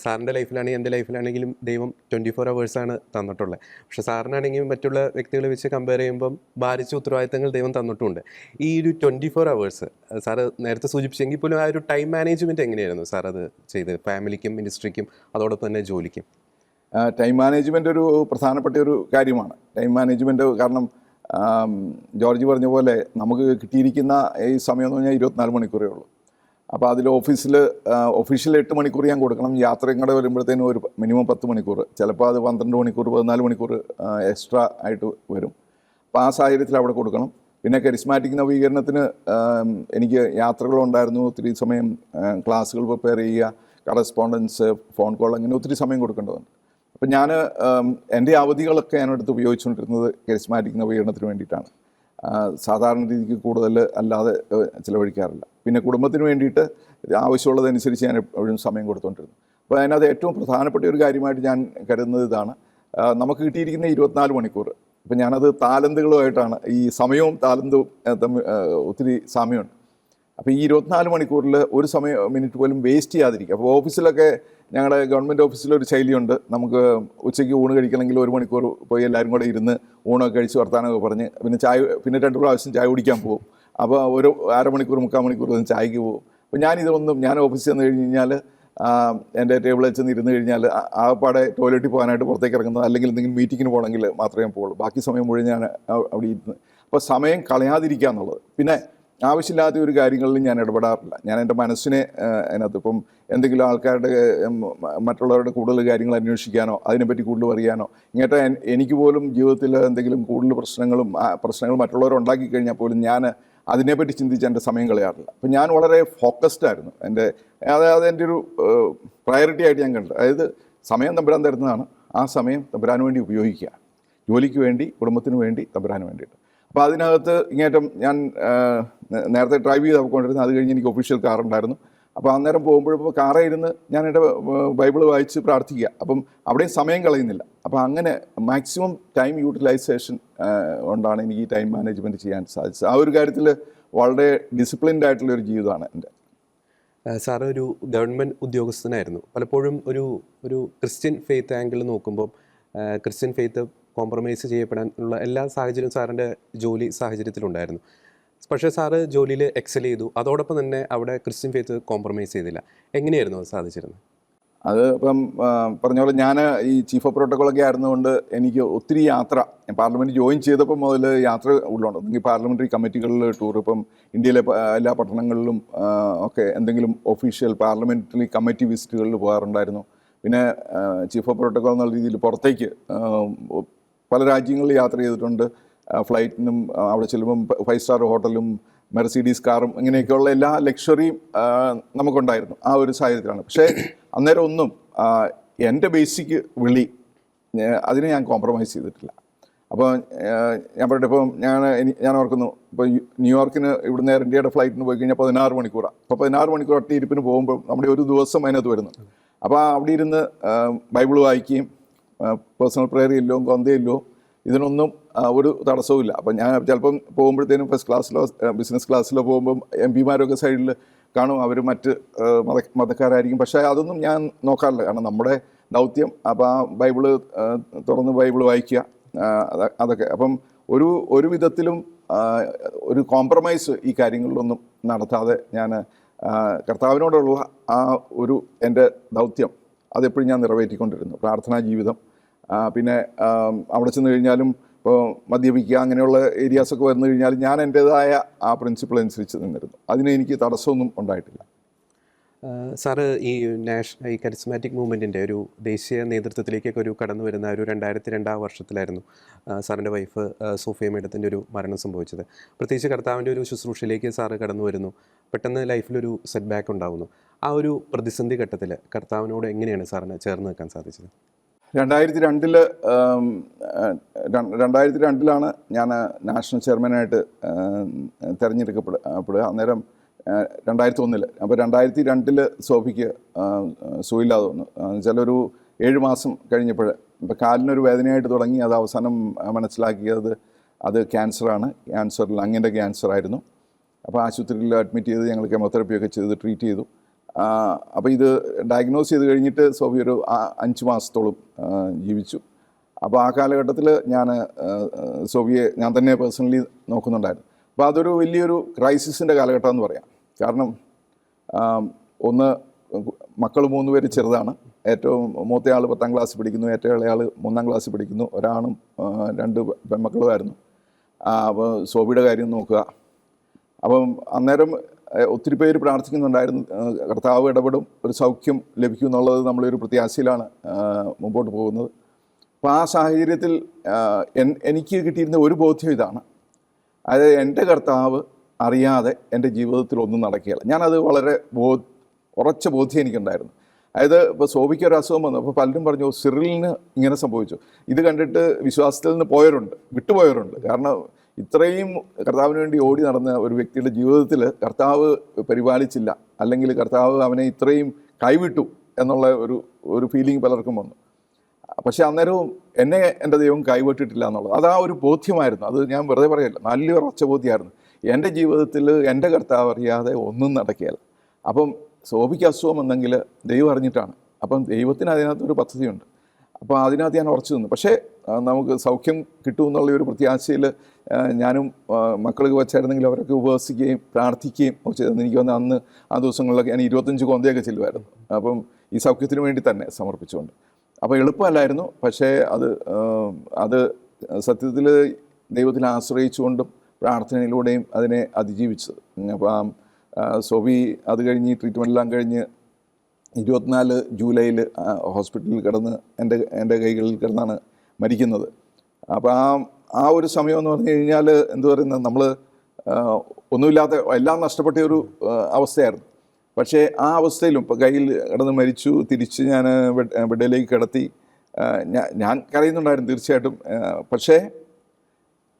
സാറിൻ്റെ ലൈഫിലാണെങ്കിൽ എൻ്റെ ലൈഫിലാണെങ്കിലും ദൈവം 24 hours തന്നിട്ടുള്ളത്. പക്ഷേ സാറിനാണെങ്കിലും മറ്റുള്ള വ്യക്തികളെ വെച്ച് കമ്പയർ ചെയ്യുമ്പം ഭാരിച്ച ഉത്തരവാദിത്തങ്ങൾ ദൈവം തന്നിട്ടുമുണ്ട്. ഈ ഒരു 24 hours സാറ് നേരത്തെ സൂചിപ്പിച്ചെങ്കിൽ പോലും ആ ഒരു ടൈം മാനേജ്മെൻറ്റ് എങ്ങനെയായിരുന്നു സാർ അത് ചെയ്തത്, ഫാമിലിക്കും മിനിസ്ട്രിക്കും അതോടൊപ്പം തന്നെ ജോലിക്കും? ടൈം മാനേജ്മെൻ്റ് ഒരു പ്രധാനപ്പെട്ട ഒരു കാര്യമാണ്. ടൈം മാനേജ്മെൻറ്റ് കാരണം ജോർജ് പറഞ്ഞ പോലെ നമുക്ക് കിട്ടിയിരിക്കുന്ന ഈ സമയം എന്ന് പറഞ്ഞാൽ 24 മണിക്കൂറേ ഉള്ളൂ. അപ്പോൾ അതിൽ ഒഫീഷ്യൽ 8 മണിക്കൂർ ഞാൻ കൊടുക്കണം. യാത്രയും കൂടെ വരുമ്പോഴത്തേനും ഒരു മിനിമം 10 മണിക്കൂർ, ചിലപ്പോൾ അത് 12 മണിക്കൂർ 14 മണിക്കൂർ എക്സ്ട്രാ ആയിട്ട് വരും. അപ്പോൾ ആ സാഹചര്യത്തിൽ അവിടെ കൊടുക്കണം. പിന്നെ കരിസ്മാറ്റിക് നവീകരണത്തിന് എനിക്ക് യാത്രകളുണ്ടായിരുന്നു. ഒത്തിരി സമയം ക്ലാസ്സുകൾ പ്രിപ്പയർ ചെയ്യുക, കറസ്പോണ്ടൻസ്, ഫോൺ കോൾ, അങ്ങനെ ഒത്തിരി സമയം കൊടുക്കേണ്ടതുണ്ട്. അപ്പം ഞാൻ എൻ്റെ അവധികളൊക്കെ ഞാനെടുത്ത് ഉപയോഗിച്ചുകൊണ്ടിരുന്നത് കരിസ്മാറ്റിക് നവീകരണത്തിന് വേണ്ടിയിട്ടാണ്. സാധാരണ രീതിക്ക് കൂടുതൽ അല്ലാതെ ചിലവഴിക്കാറില്ല. പിന്നെ കുടുംബത്തിന് വേണ്ടിയിട്ട് ആവശ്യമുള്ളതനുസരിച്ച് ഞാൻ എപ്പോഴും സമയം കൊടുത്തുകൊണ്ടിരുന്നു. അപ്പോൾ അതിനകത്ത് ഏറ്റവും പ്രധാനപ്പെട്ട ഒരു കാര്യമായിട്ട് ഞാൻ കരുതുന്നത് ഇതാണ്. നമുക്ക് കിട്ടിയിരിക്കുന്ന 24 മണിക്കൂർ, ഇപ്പം ഞാനത് താലന്തുകളുമായിട്ടാണ്, ഈ സമയവും താലന്തും തമ്മിൽ ഒത്തിരി സാമ്യമുണ്ട്. അപ്പോൾ ഈ 24 മണിക്കൂറിൽ ഒരു മിനിറ്റ് പോലും വേസ്റ്റ് ചെയ്യാതിരിക്കുക. അപ്പോൾ ഓഫീസിലൊക്കെ, ഞങ്ങളുടെ ഗവൺമെൻറ് ഓഫീസിലൊരു ശൈലിയുണ്ട്, നമുക്ക് ഉച്ചയ്ക്ക് ഊണ് കഴിക്കണമെങ്കിൽ 1 മണിക്കൂർ പോയി എല്ലാവരും കൂടെ ഇരുന്ന് ഊണൊക്കെ കഴിച്ച് വർത്താനമൊക്കെ പറഞ്ഞ് പിന്നെ 2 പ്രാവശ്യം ചായ കുടിക്കാൻ പോകും. അപ്പോൾ ഒരു 1/2 മണിക്കൂർ 3/4 മണിക്കൂർ ചായക്ക് പോകും. അപ്പോൾ ഞാൻ ഓഫീസിൽ ചെന്ന് കഴിഞ്ഞാൽ എൻ്റെ ടേബിളിൽ ചെന്ന് ഇരുന്ന് കഴിഞ്ഞാൽ ആപ്പാടെ ടോയ്ലറ്റിൽ പോകാനായിട്ട് പുറത്തേക്ക് ഇറങ്ങുന്നത്, അല്ലെങ്കിൽ എന്തെങ്കിലും മീറ്റിങ്ങിന് പോകണമെങ്കിൽ മാത്രമേ പോകുള്ളൂ. ബാക്കി സമയം മുഴുവൻ ഞാൻ അവിടെ ഇരുന്ന്, അപ്പോൾ സമയം കളയാതിരിക്കുക എന്നുള്ളത്. പിന്നെ ആവശ്യമില്ലാത്ത ഒരു കാര്യങ്ങളിലും ഞാൻ ഇടപെടാറില്ല. ഞാൻ എൻ്റെ മനസ്സിനെ അതിനകത്ത് ഇപ്പം എന്തെങ്കിലും ആൾക്കാരുടെ മറ്റുള്ളവരുടെ കൂടുതൽ കാര്യങ്ങൾ അന്വേഷിക്കാനോ അതിനെപ്പറ്റി കൂടുതൽ അറിയാനോ, ഇങ്ങോട്ട് എനിക്ക് പോലും ജീവിതത്തിൽ എന്തെങ്കിലും കൂടുതൽ പ്രശ്നങ്ങൾ മറ്റുള്ളവർ ഉണ്ടാക്കി കഴിഞ്ഞാൽ പോലും ഞാൻ അതിനെപ്പറ്റി ചിന്തിച്ച് എൻ്റെ സമയം കളയാറില്ല. അപ്പം ഞാൻ വളരെ ഫോക്കസ്ഡ് ആയിരുന്നു. അതായത് എൻ്റെ ഒരു പ്രയോറിറ്റി ആയിട്ട് ഞാൻ കണ്ടത്, അതായത് സമയം തമ്പുരാൻ തരുന്നതാണ്, ആ സമയം തമ്പുരാന് വേണ്ടി ഉപയോഗിക്കുക, ജോലിക്ക് വേണ്ടി, കുടുംബത്തിന് വേണ്ടി, തമ്പുരാന് വേണ്ടിയിട്ട്. അപ്പോൾ അതിനകത്ത് ഇങ്ങേറ്റം ഞാൻ നേരത്തെ ഡ്രൈവ് ചെയ്ത് പോയിക്കൊണ്ടിരുന്നത്. അത് കഴിഞ്ഞ് എനിക്ക് ഒഫീഷ്യൽ കാറുണ്ടായിരുന്നു. അപ്പോൾ അന്നേരം പോകുമ്പോഴിപ്പോൾ കാറേ ഇരുന്ന് ഞാൻ എൻ്റെ ബൈബിൾ വായിച്ച് പ്രാർത്ഥിക്കുക. അപ്പം അവിടെയും സമയം കളയുന്നില്ല. അപ്പോൾ അങ്ങനെ മാക്സിമം ടൈം യൂട്ടിലൈസേഷൻ കൊണ്ടാണ് എനിക്ക് ഈ ടൈം മാനേജ്മെൻറ്റ് ചെയ്യാൻ സാധിച്ചത്. ആ ഒരു കാര്യത്തിൽ വളരെ ഡിസിപ്ലിൻഡ് ആയിട്ടുള്ളൊരു ജീവിതമാണ് എൻ്റെ. സാറ് ഒരു ഗവൺമെൻറ് ഉദ്യോഗസ്ഥനായിരുന്നു. പലപ്പോഴും ഒരു ക്രിസ്ത്യൻ ഫെയ്ത്ത് ആംഗിൾ നോക്കുമ്പോൾ ക്രിസ്ത്യൻ ഫെയ്ത്ത് കോംപ്രമൈസ് ചെയ്യപ്പെടാനുള്ള എല്ലാ സാഹചര്യവും സാറിൻ്റെ ജോലി സാഹചര്യത്തിലുണ്ടായിരുന്നു. പക്ഷേ സാറ് ജോലിയിൽ എക്സൽ ചെയ്തു, അതോടൊപ്പം തന്നെ അവിടെ ക്രിസ്ത്യൻ ഫെയ്ത്ത് കോംപ്രമൈസ് ചെയ്തില്ല. എങ്ങനെയായിരുന്നു അത് സാധിച്ചിരുന്നത്? അത് ഇപ്പം പറഞ്ഞ പോലെ ഞാൻ ഈ ചീഫ് ഓഫ് പ്രോട്ടോക്കോളൊക്കെ ആയിരുന്നുകൊണ്ട് എനിക്ക് ഒത്തിരി യാത്ര, പാർലമെൻറ്റ് ജോയിൻ ചെയ്തപ്പോൾ മുതൽ യാത്ര ഉള്ളുണ്ട്. ഈ പാർലമെൻ്ററി കമ്മിറ്റികളിൽ ടൂർ, ഇപ്പം ഇന്ത്യയിലെ എല്ലാ പട്ടണങ്ങളിലും ഒക്കെ എന്തെങ്കിലും ഒഫീഷ്യൽ പാർലമെൻ്ററി കമ്മിറ്റി വിസിറ്റുകളിൽ പോകാറുണ്ടായിരുന്നു. പിന്നെ ചീഫ് ഓഫ് പ്രോട്ടോക്കോൾ എന്നുള്ള രീതിയിൽ പുറത്തേക്ക് പല രാജ്യങ്ങളിൽ യാത്ര ചെയ്തിട്ടുണ്ട്. ഫ്ലൈറ്റിനും അവിടെ ചെല്ലുമ്പം 5 സ്റ്റാർ ഹോട്ടലും മെർസിഡീസ് കാറും ഇങ്ങനെയൊക്കെയുള്ള എല്ലാ ലക്ഷറിയും നമുക്കുണ്ടായിരുന്നു. ആ ഒരു സാഹചര്യത്തിലാണ്. പക്ഷേ അന്നേരം ഒന്നും എൻ്റെ ബേസിക് വിളി അതിനെ ഞാൻ കോംപ്രമൈസ് ചെയ്തിട്ടില്ല. അപ്പോൾ ഞാൻ പറയട്ടെ, ഇപ്പോൾ ഞാൻ ഓർക്കുന്നു, ഇപ്പോൾ ന്യൂയോർക്കിന് ഇവിടുന്ന് എയർ ഇന്ത്യയുടെ ഫ്ലൈറ്റിന് പോയി കഴിഞ്ഞാൽ 16 മണിക്കൂറാണ്. അപ്പോൾ 16 മണിക്കൂർ ഒറ്റ ഇരിപ്പിന് പോകുമ്പോൾ നമ്മുടെ ഒരു ദിവസം അതിനകത്ത് വരുന്നു. അപ്പോൾ അവിടെ ഇരുന്ന് ബൈബിൾ വായിക്കുകയും പേഴ്സണൽ പ്രെയർ ഇല്ലോ കൊന്തയില്ലോ ഇതിനൊന്നും ഒരു തടസ്സവുമില്ല. അപ്പം ഞാൻ ചിലപ്പം പോകുമ്പോഴത്തേനും ഫസ്റ്റ് ക്ലാസ്സിലോ ബിസിനസ് ക്ലാസ്സിലോ പോകുമ്പം MP-മാരൊക്കെ സൈഡിൽ കാണും, അവർ മറ്റ് മതക്കാരായിരിക്കും. പക്ഷേ അതൊന്നും ഞാൻ നോക്കാറില്ല, കാരണം നമ്മുടെ ദൗത്യം അപ്പോൾ ആ ബൈബിള് തുറന്ന് ബൈബിൾ വായിക്കുക, അതൊക്കെ. അപ്പം ഒരു വിധത്തിലും ഒരു കോംപ്രമൈസ് ഈ കാര്യങ്ങളിലൊന്നും നടത്താതെ ഞാൻ കർത്താവിനോടുള്ള ആ ഒരു എൻ്റെ ദൗത്യം അതെപ്പോഴും ഞാൻ നിറവേറ്റിക്കൊണ്ടിരുന്നു. പ്രാർത്ഥനാ ജീവിതം, പിന്നെ അവിടെ ചെന്ന് കഴിഞ്ഞാലും ഇപ്പോൾ മദ്യപിക്കുക അങ്ങനെയുള്ള ഏരിയാസൊക്കെ വന്നു കഴിഞ്ഞാൽ ഞാൻ എൻ്റേതായ ആ പ്രിൻസിപ്പിൾ അനുസരിച്ച് നിന്നിരുന്നു. അതിന് എനിക്ക് തടസ്സമൊന്നും ഉണ്ടായിട്ടില്ല. സാറ് ഈ കരിസ്മാറ്റിക് മൂവ്മെൻറ്റിൻ്റെ ഒരു ദേശീയ നേതൃത്വത്തിലേക്കൊക്കെ ഒരു കടന്നു വരുന്ന ഒരു 2002 വർഷത്തിലായിരുന്നു സാറിൻ്റെ വൈഫ് സോഫിയ മേഡത്തിൻ്റെ ഒരു മരണം സംഭവിച്ചത്. പ്രത്യേകിച്ച് കർത്താവിൻ്റെ ഒരു ശുശ്രൂഷയിലേക്ക് സാറ് കടന്നു വരുന്നു. പെട്ടെന്ന് ലൈഫിലൊരു സെറ്റ് ബാക്ക് ഉണ്ടാകുന്നു. ആ ഒരു പ്രതിസന്ധി ഘട്ടത്തിൽ കർത്താവിനോട് എങ്ങനെയാണ് സാറിന് ചേർന്ന് നിൽക്കാൻ സാധിച്ചത്? 2002 ഞാൻ നാഷണൽ ചെയർമാനായിട്ട് തിരഞ്ഞെടുക്കപ്പെടുക. അന്നേരം 2001. അപ്പോൾ 2002 സോഫിക്ക് സുഖമില്ലാതെ വന്നു. ചിലൊരു 7 മാസം കഴിഞ്ഞപ്പോൾ ഇപ്പോൾ കാലിനൊരു വേദനയായിട്ട് തുടങ്ങി. അത് അവസാനം മനസ്സിലാക്കിയത് അത് ക്യാൻസറാണ്, ലങ്ങിൻ്റെ ക്യാൻസറായിരുന്നു. അപ്പോൾ ആശുപത്രിയിൽ അഡ്മിറ്റ് ചെയ്ത് ഞങ്ങൾ കെമോതെറപ്പിയൊക്കെ ചെയ്ത് ട്രീറ്റ് ചെയ്തു. അപ്പോൾ ഇത് ഡയഗ്നോസ് ചെയ്ത് കഴിഞ്ഞിട്ട് സോഫി ഒരു 5 മാസത്തോളം ജീവിച്ചു. അപ്പോൾ ആ കാലഘട്ടത്തിൽ ഞാൻ സോഫിയെ ഞാൻ തന്നെ പേഴ്സണലി നോക്കുന്നുണ്ടായിരുന്നു. അപ്പോൾ അതൊരു വലിയൊരു ക്രൈസിസിൻ്റെ കാലഘട്ടം എന്ന് പറയാം. കാരണം ഒന്ന്, മക്കൾ 3 പേര് ചെറുതാണ്. ഏറ്റവും മൂത്തയാൾ 10ാം ക്ലാസ്സിൽ പഠിക്കുന്നു, ഏറ്റവും ഇളയാൾ 3ാം ക്ലാസ്സിൽ പഠിക്കുന്നു. ഒരാണും 2 പെൺമക്കളുമായിരുന്നു. അപ്പോൾ സോഫിയുടെ കാര്യം നോക്കുക. അപ്പം അന്നേരം ഒത്തിരി പേര് പ്രാർത്ഥിക്കുന്നുണ്ടായിരുന്നു, കർത്താവ് ഇടപെടും, ഒരു സൗഖ്യം ലഭിക്കും എന്നുള്ളത് നമ്മളൊരു പ്രത്യാശയിലാണ് മുമ്പോട്ട് പോകുന്നത്. അപ്പോൾ ആ സാഹചര്യത്തിൽ എനിക്ക് കിട്ടിയിരുന്ന ഒരു ബോധ്യം ഇതാണ്, അതായത് എൻ്റെ കർത്താവ് അറിയാതെ എൻ്റെ ജീവിതത്തിൽ ഒന്നും നടക്കുകയില്ല. ഞാനത് വളരെ ഉറച്ച ബോധ്യം എനിക്കുണ്ടായിരുന്നു. അതായത് ഇപ്പോൾ സോഫിക്ക് ഒരു അസുഖം വന്നു. അപ്പോൾ പലരും പറഞ്ഞു സിറിലിന് ഇങ്ങനെ സംഭവിച്ചു. ഇത് കണ്ടിട്ട് വിശ്വാസത്തിൽ നിന്ന് വിട്ടുപോയവരുണ്ട്. കാരണം ഇത്രയും കർത്താവിന് വേണ്ടി ഓടി നടന്ന ഒരു വ്യക്തിയുടെ ജീവിതത്തിൽ കർത്താവ് പരിപാലിച്ചില്ല, അല്ലെങ്കിൽ കർത്താവ് അവനെ ഇത്രയും കൈവിട്ടു എന്നുള്ള ഒരു ഫീലിംഗ് പലർക്കും വന്നു. പക്ഷേ അന്നേരവും എന്നെ എൻ്റെ ദൈവം കൈവിട്ടിട്ടില്ല എന്നുള്ളത് അത് ആ ഒരു ബോധ്യമായിരുന്നു. അത് ഞാൻ വെറുതെ പറയല്ല, നല്ല ഉറച്ച ബോധ്യമായിരുന്നു. എൻ്റെ ജീവിതത്തിൽ എൻ്റെ കർത്താവ് അറിയാതെ ഒന്നും നടക്കുകയില്ല. അപ്പം സോഫിക്ക് അസുഖം എന്നെങ്കിൽ ദൈവം അറിഞ്ഞിട്ടാണ്. അപ്പം ദൈവത്തിന് അതിനകത്തൊരു പദ്ധതിയുണ്ട്. അപ്പോൾ അതിനകത്ത് ഞാൻ ഉറച്ചു നിന്നു. പക്ഷേ നമുക്ക് സൗഖ്യം കിട്ടുമെന്നുള്ള ഒരു പ്രത്യാശയിൽ ഞാനും മക്കൾക്ക് വച്ചായിരുന്നെങ്കിൽ അവരൊക്കെ ഉപവസിക്കുകയും പ്രാർത്ഥിക്കുകയും ഒക്കെ ചെയ്തെന്ന് എനിക്ക് വന്ന് അന്ന് ആ ദിവസങ്ങളിലൊക്കെ ഞാൻ 25 കൊന്തയൊക്കെ ചെല്ലുമായിരുന്നു. അപ്പം ഈ സൗഖ്യത്തിന് വേണ്ടി തന്നെ സമർപ്പിച്ചുകൊണ്ട്. അപ്പോൾ എളുപ്പമല്ലായിരുന്നു. പക്ഷേ അത് സത്യത്തിൽ ദൈവത്തിൽ ആശ്രയിച്ചുകൊണ്ടും പ്രാർത്ഥനയിലൂടെയും അതിനെ അതിജീവിച്ചത്. അപ്പം സോഫി അത് കഴിഞ്ഞ് ട്രീറ്റ്മെൻറ്റെല്ലാം കഴിഞ്ഞ് 24 ജൂലൈയിൽ ഹോസ്പിറ്റലിൽ കിടന്ന് എൻ്റെ കൈകളിൽ കിടന്നാണ് മരിക്കുന്നത്. അപ്പോൾ ആ ഒരു സമയം എന്ന് പറഞ്ഞു കഴിഞ്ഞാൽ എന്തു പറയുന്നത്, നമ്മൾ ഒന്നുമില്ലാത്ത എല്ലാം നഷ്ടപ്പെട്ട ഒരു അവസ്ഥയായിരുന്നു. പക്ഷേ ആ അവസ്ഥയിലും ഇപ്പോൾ കയ്യിൽ കിടന്ന് മരിച്ചു, തിരിച്ച് ഞാൻ ബെഡിലേക്ക് കിടത്തി. ഞാൻ കരയുന്നുണ്ടായിരുന്നു തീർച്ചയായിട്ടും. പക്ഷേ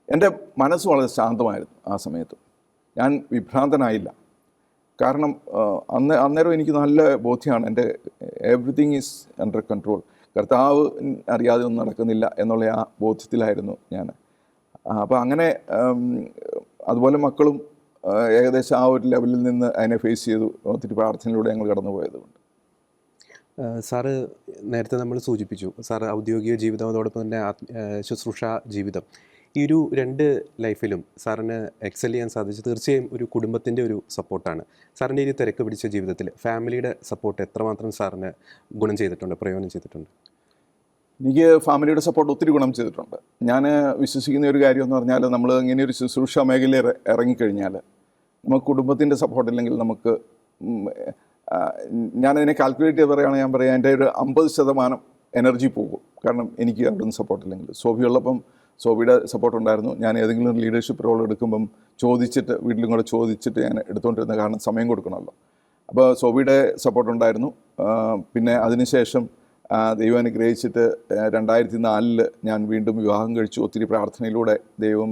എൻ്റെ മനസ്സ് വളരെ ശാന്തമായിരുന്നു ആ സമയത്ത്. ഞാൻ വിഭ്രാന്തനായില്ല. കാരണം അന്നേരം എനിക്ക് നല്ല ബോധ്യമാണ്, എൻ്റെ എവറിത്തിങ് ഈസ് അണ്ടർ കൺട്രോൾ, കർത്താവ് അറിയാതെ ഒന്നും നടക്കുന്നില്ല എന്നുള്ള ആ ബോധ്യത്തിലായിരുന്നു ഞാൻ. അപ്പോൾ അങ്ങനെ അതുപോലെ മക്കളും ഏകദേശം ആ ഒരു ലെവലിൽ നിന്ന് അതിനെ ഫേസ് ചെയ്തു. ഒത്തിരി പ്രാർത്ഥനയിലൂടെ ഞങ്ങൾ കടന്നു പോയതുകൊണ്ട്. സാറ് നേരത്തെ നമ്മൾ സൂചിപ്പിച്ചു, സാറ് ഔദ്യോഗിക ജീവിതം അതോടൊപ്പം തന്നെ ശുശ്രൂഷ ജീവിതം, ഈ ഒരു 2 ലൈഫിലും സാറിന് എക്സൽ ചെയ്യാൻ സാധിച്ചു തീർച്ചയായും ഒരു കുടുംബത്തിൻ്റെ ഒരു സപ്പോർട്ടാണ്. സാറിൻ്റെ ഈ തിരക്ക് പിടിച്ച ജീവിതത്തിൽ ഫാമിലിയുടെ സപ്പോർട്ട് എത്രമാത്രം സാറിന് ഗുണം ചെയ്തിട്ടുണ്ട്, പ്രയോജനം ചെയ്തിട്ടുണ്ട്? എനിക്ക് ഫാമിലിയുടെ സപ്പോർട്ട് ഒത്തിരി ഗുണം ചെയ്തിട്ടുണ്ട്. ഞാൻ വിശ്വസിക്കുന്ന ഒരു കാര്യം എന്ന് പറഞ്ഞാൽ, നമ്മൾ ഇങ്ങനെ ഒരു ശുശ്രൂഷ മേഖലയിൽ ഇറങ്ങിക്കഴിഞ്ഞാൽ നമുക്ക് കുടുംബത്തിൻ്റെ സപ്പോർട്ട് ഇല്ലെങ്കിൽ നമുക്ക്, ഞാനതിനെ കാൽക്കുലേറ്റ് ചെയ്ത് പറയുകയാണെങ്കിൽ ഞാൻ പറയാം, എൻ്റെ ഒരു 50% എനർജി പോകും. കാരണം എനിക്ക് അവിടെ നിന്ന് സപ്പോർട്ടില്ലെങ്കിൽ. സോഫിയുള്ളപ്പം സോഫിയുടെ സപ്പോർട്ട് ഉണ്ടായിരുന്നു. ഞാൻ ഏതെങ്കിലും ഒരു ലീഡർഷിപ്പ് റോൾ എടുക്കുമ്പം വീട്ടിലും കൂടെ ചോദിച്ചിട്ട് ഞാൻ എടുത്തുകൊണ്ടിരുന്ന, കാരണം സമയം കൊടുക്കണമല്ലോ. അപ്പോൾ സോഫിയുടെ സപ്പോർട്ട് ഉണ്ടായിരുന്നു. പിന്നെ അതിനുശേഷം ദൈവം അനുഗ്രഹിച്ചിട്ട് 2004 ഞാൻ വീണ്ടും വിവാഹം കഴിച്ചു. ഒത്തിരി പ്രാർത്ഥനയിലൂടെ ദൈവം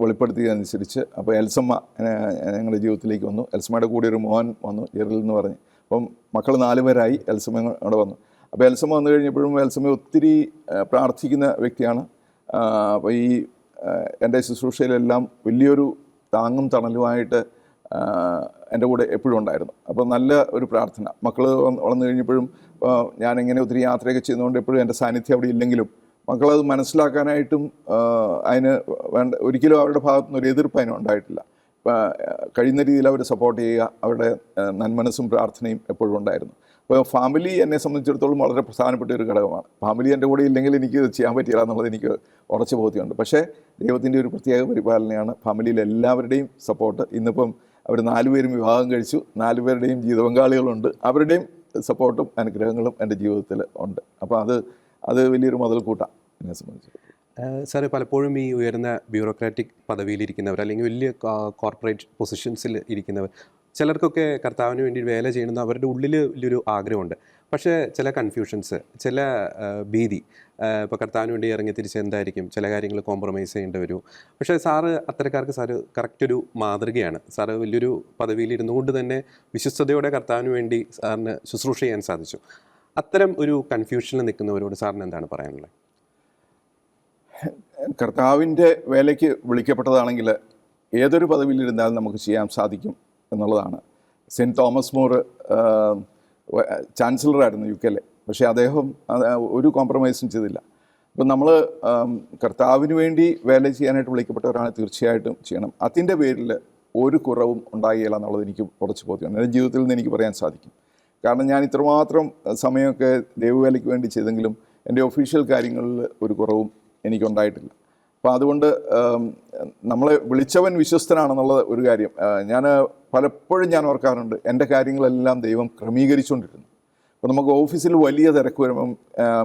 വെളിപ്പെടുത്തിയതനുസരിച്ച് അപ്പോൾ എൽസമ്മ ഞങ്ങളുടെ ജീവിതത്തിലേക്ക് വന്നു. എൽസമ്മയുടെ കൂടെ ഒരു മോൻ വന്നു, ജെറിൽ എന്ന് പറഞ്ഞ്. അപ്പം മക്കൾ 4 പേരായി. എൽസമ്മ അവിടെ വന്നു. അപ്പോൾ എൽസമ്മ വന്നു കഴിഞ്ഞപ്പോഴും എൽസമ്മ ഒത്തിരി പ്രാർത്ഥിക്കുന്ന വ്യക്തിയാണ്. അപ്പോൾ ഈ എൻ്റെ ശുശ്രൂഷയിലെല്ലാം വലിയൊരു താങ്ങും തണലുമായിട്ട് എൻ്റെ കൂടെ എപ്പോഴും ഉണ്ടായിരുന്നു. അപ്പോൾ നല്ല ഒരു പ്രാർത്ഥന. മക്കൾ വളർന്നു കഴിഞ്ഞപ്പോഴും ഞാനിങ്ങനെ ഒത്തിരി യാത്രയൊക്കെ ചെയ്യുന്നതുകൊണ്ട് എപ്പോഴും എൻ്റെ സാന്നിധ്യം അവിടെ ഇല്ലെങ്കിലും മക്കളത് മനസ്സിലാക്കാനായിട്ടും അതിന് വേണ്ട ഒരിക്കലും അവരുടെ ഭാഗത്തുനിന്ന് ഒരു എതിർപ്പ് അതിന് ഉണ്ടായിട്ടില്ല. കഴിയുന്ന രീതിയിൽ അവർ സപ്പോർട്ട് ചെയ്യുക, അവരുടെ നന്മനസ്സും പ്രാർത്ഥനയും എപ്പോഴും ഉണ്ടായിരുന്നു. അപ്പോൾ ഫാമിലി എന്നെ സംബന്ധിച്ചിടത്തോളം വളരെ പ്രധാനപ്പെട്ട ഒരു ഘടകമാണ്. ഫാമിലി എൻ്റെ കൂടെ ഇല്ലെങ്കിൽ എനിക്ക് ചെയ്യാൻ പറ്റില്ല എന്നുള്ളത് എനിക്ക് ഉറച്ചു ബോധ്യമുണ്ട്. പക്ഷേ ദൈവത്തിൻ്റെ ഒരു പ്രത്യേക പരിപാലനയാണ്. ഫാമിലിയിൽ എല്ലാവരുടെയും സപ്പോർട്ട്. ഇന്നിപ്പം അവർ 4 പേരും വിവാഹം കഴിച്ചു, 4 പേരുടെയും ജീവിത പങ്കാളികളുണ്ട്. അവരുടെയും സപ്പോർട്ടും അനുഗ്രഹങ്ങളും എൻ്റെ ജീവിതത്തിൽ ഉണ്ട്. അപ്പോൾ അത് വലിയൊരു മുതൽക്കൂട്ടാണ് എന്നെ സംബന്ധിച്ച്. സാറ് പലപ്പോഴും ഈ ഉയർന്ന ബ്യൂറോക്രാറ്റിക് പദവിയിലിരിക്കുന്നവർ അല്ലെങ്കിൽ വലിയ കോർപ്പറേറ്റ് പൊസിഷൻസിൽ ഇരിക്കുന്നവർ, ചിലർക്കൊക്കെ കർത്താവിന് വേണ്ടി വേല ചെയ്യുന്നത് അവരുടെ ഉള്ളിൽ വലിയൊരു ആഗ്രഹമുണ്ട്. പക്ഷേ ചില കൺഫ്യൂഷൻസ്, ചില ഭീതി, ഇപ്പോൾ കർത്താവിന് വേണ്ടി ഇറങ്ങി തിരിച്ച് എന്തായിരിക്കും, ചില കാര്യങ്ങൾ കോംപ്രമൈസ് ചെയ്യേണ്ടി വരും. പക്ഷേ സാറ് അത്തരക്കാർക്ക് സാറ് കറക്റ്റ് ഒരു മാതൃകയാണ്. സാറ് വലിയൊരു പദവിയിൽ ഇരുന്നുകൊണ്ട് തന്നെ വിശ്വസ്തയോടെ കർത്താവിന് വേണ്ടി സാറിന് ശുശ്രൂഷ ചെയ്യാൻ സാധിച്ചു. അത്തരം ഒരു കൺഫ്യൂഷനിൽ നിൽക്കുന്നവരോട് സാറിന് എന്താണ് പറയാനുള്ളത്? കർത്താവിൻ്റെ വേലയ്ക്ക് വിളിക്കപ്പെട്ടതാണെങ്കിൽ ഏതൊരു പദവിയിലിരുന്നാലും നമുക്ക് ചെയ്യാൻ സാധിക്കും എന്നുള്ളതാണ്. സെൻറ്റ് തോമസ് മോർ ചാൻസലറായിരുന്നു UK. പക്ഷേ അദ്ദേഹം ഒരു കോംപ്രമൈസും ചെയ്തില്ല. അപ്പം നമ്മൾ കർത്താവിന് വേണ്ടി വേല ചെയ്യാനായിട്ട് വിളിക്കപ്പെട്ടവരാണ്, തീർച്ചയായിട്ടും ചെയ്യണം. അതിൻ്റെ പേരിൽ ഒരു കുറവും ഉണ്ടാകില്ല എന്നുള്ളത് എനിക്ക് കുറച്ച് ബോധ്യമാണ്. എൻ്റെ ജീവിതത്തിൽ നിന്ന് എനിക്ക് പറയാൻ സാധിക്കും. കാരണം ഞാൻ ഇത്രമാത്രം സമയമൊക്കെ ദൈവവേലയ്ക്ക് വേണ്ടി ചെയ്തെങ്കിലും എൻ്റെ ഒഫീഷ്യൽ കാര്യങ്ങളിൽ ഒരു കുറവും എനിക്കുണ്ടായിട്ടില്ല. അപ്പോൾ അതുകൊണ്ട് നമ്മളെ വിളിച്ചവൻ വിശ്വസ്തനാണെന്നുള്ള ഒരു കാര്യം പലപ്പോഴും ഞാൻ ഓർക്കാറുണ്ട്. എൻ്റെ കാര്യങ്ങളെല്ലാം ദൈവം ക്രമീകരിച്ചുകൊണ്ടിരുന്നു. അപ്പോൾ നമുക്ക് ഓഫീസിൽ വലിയ തിരക്ക് വരുമ്പം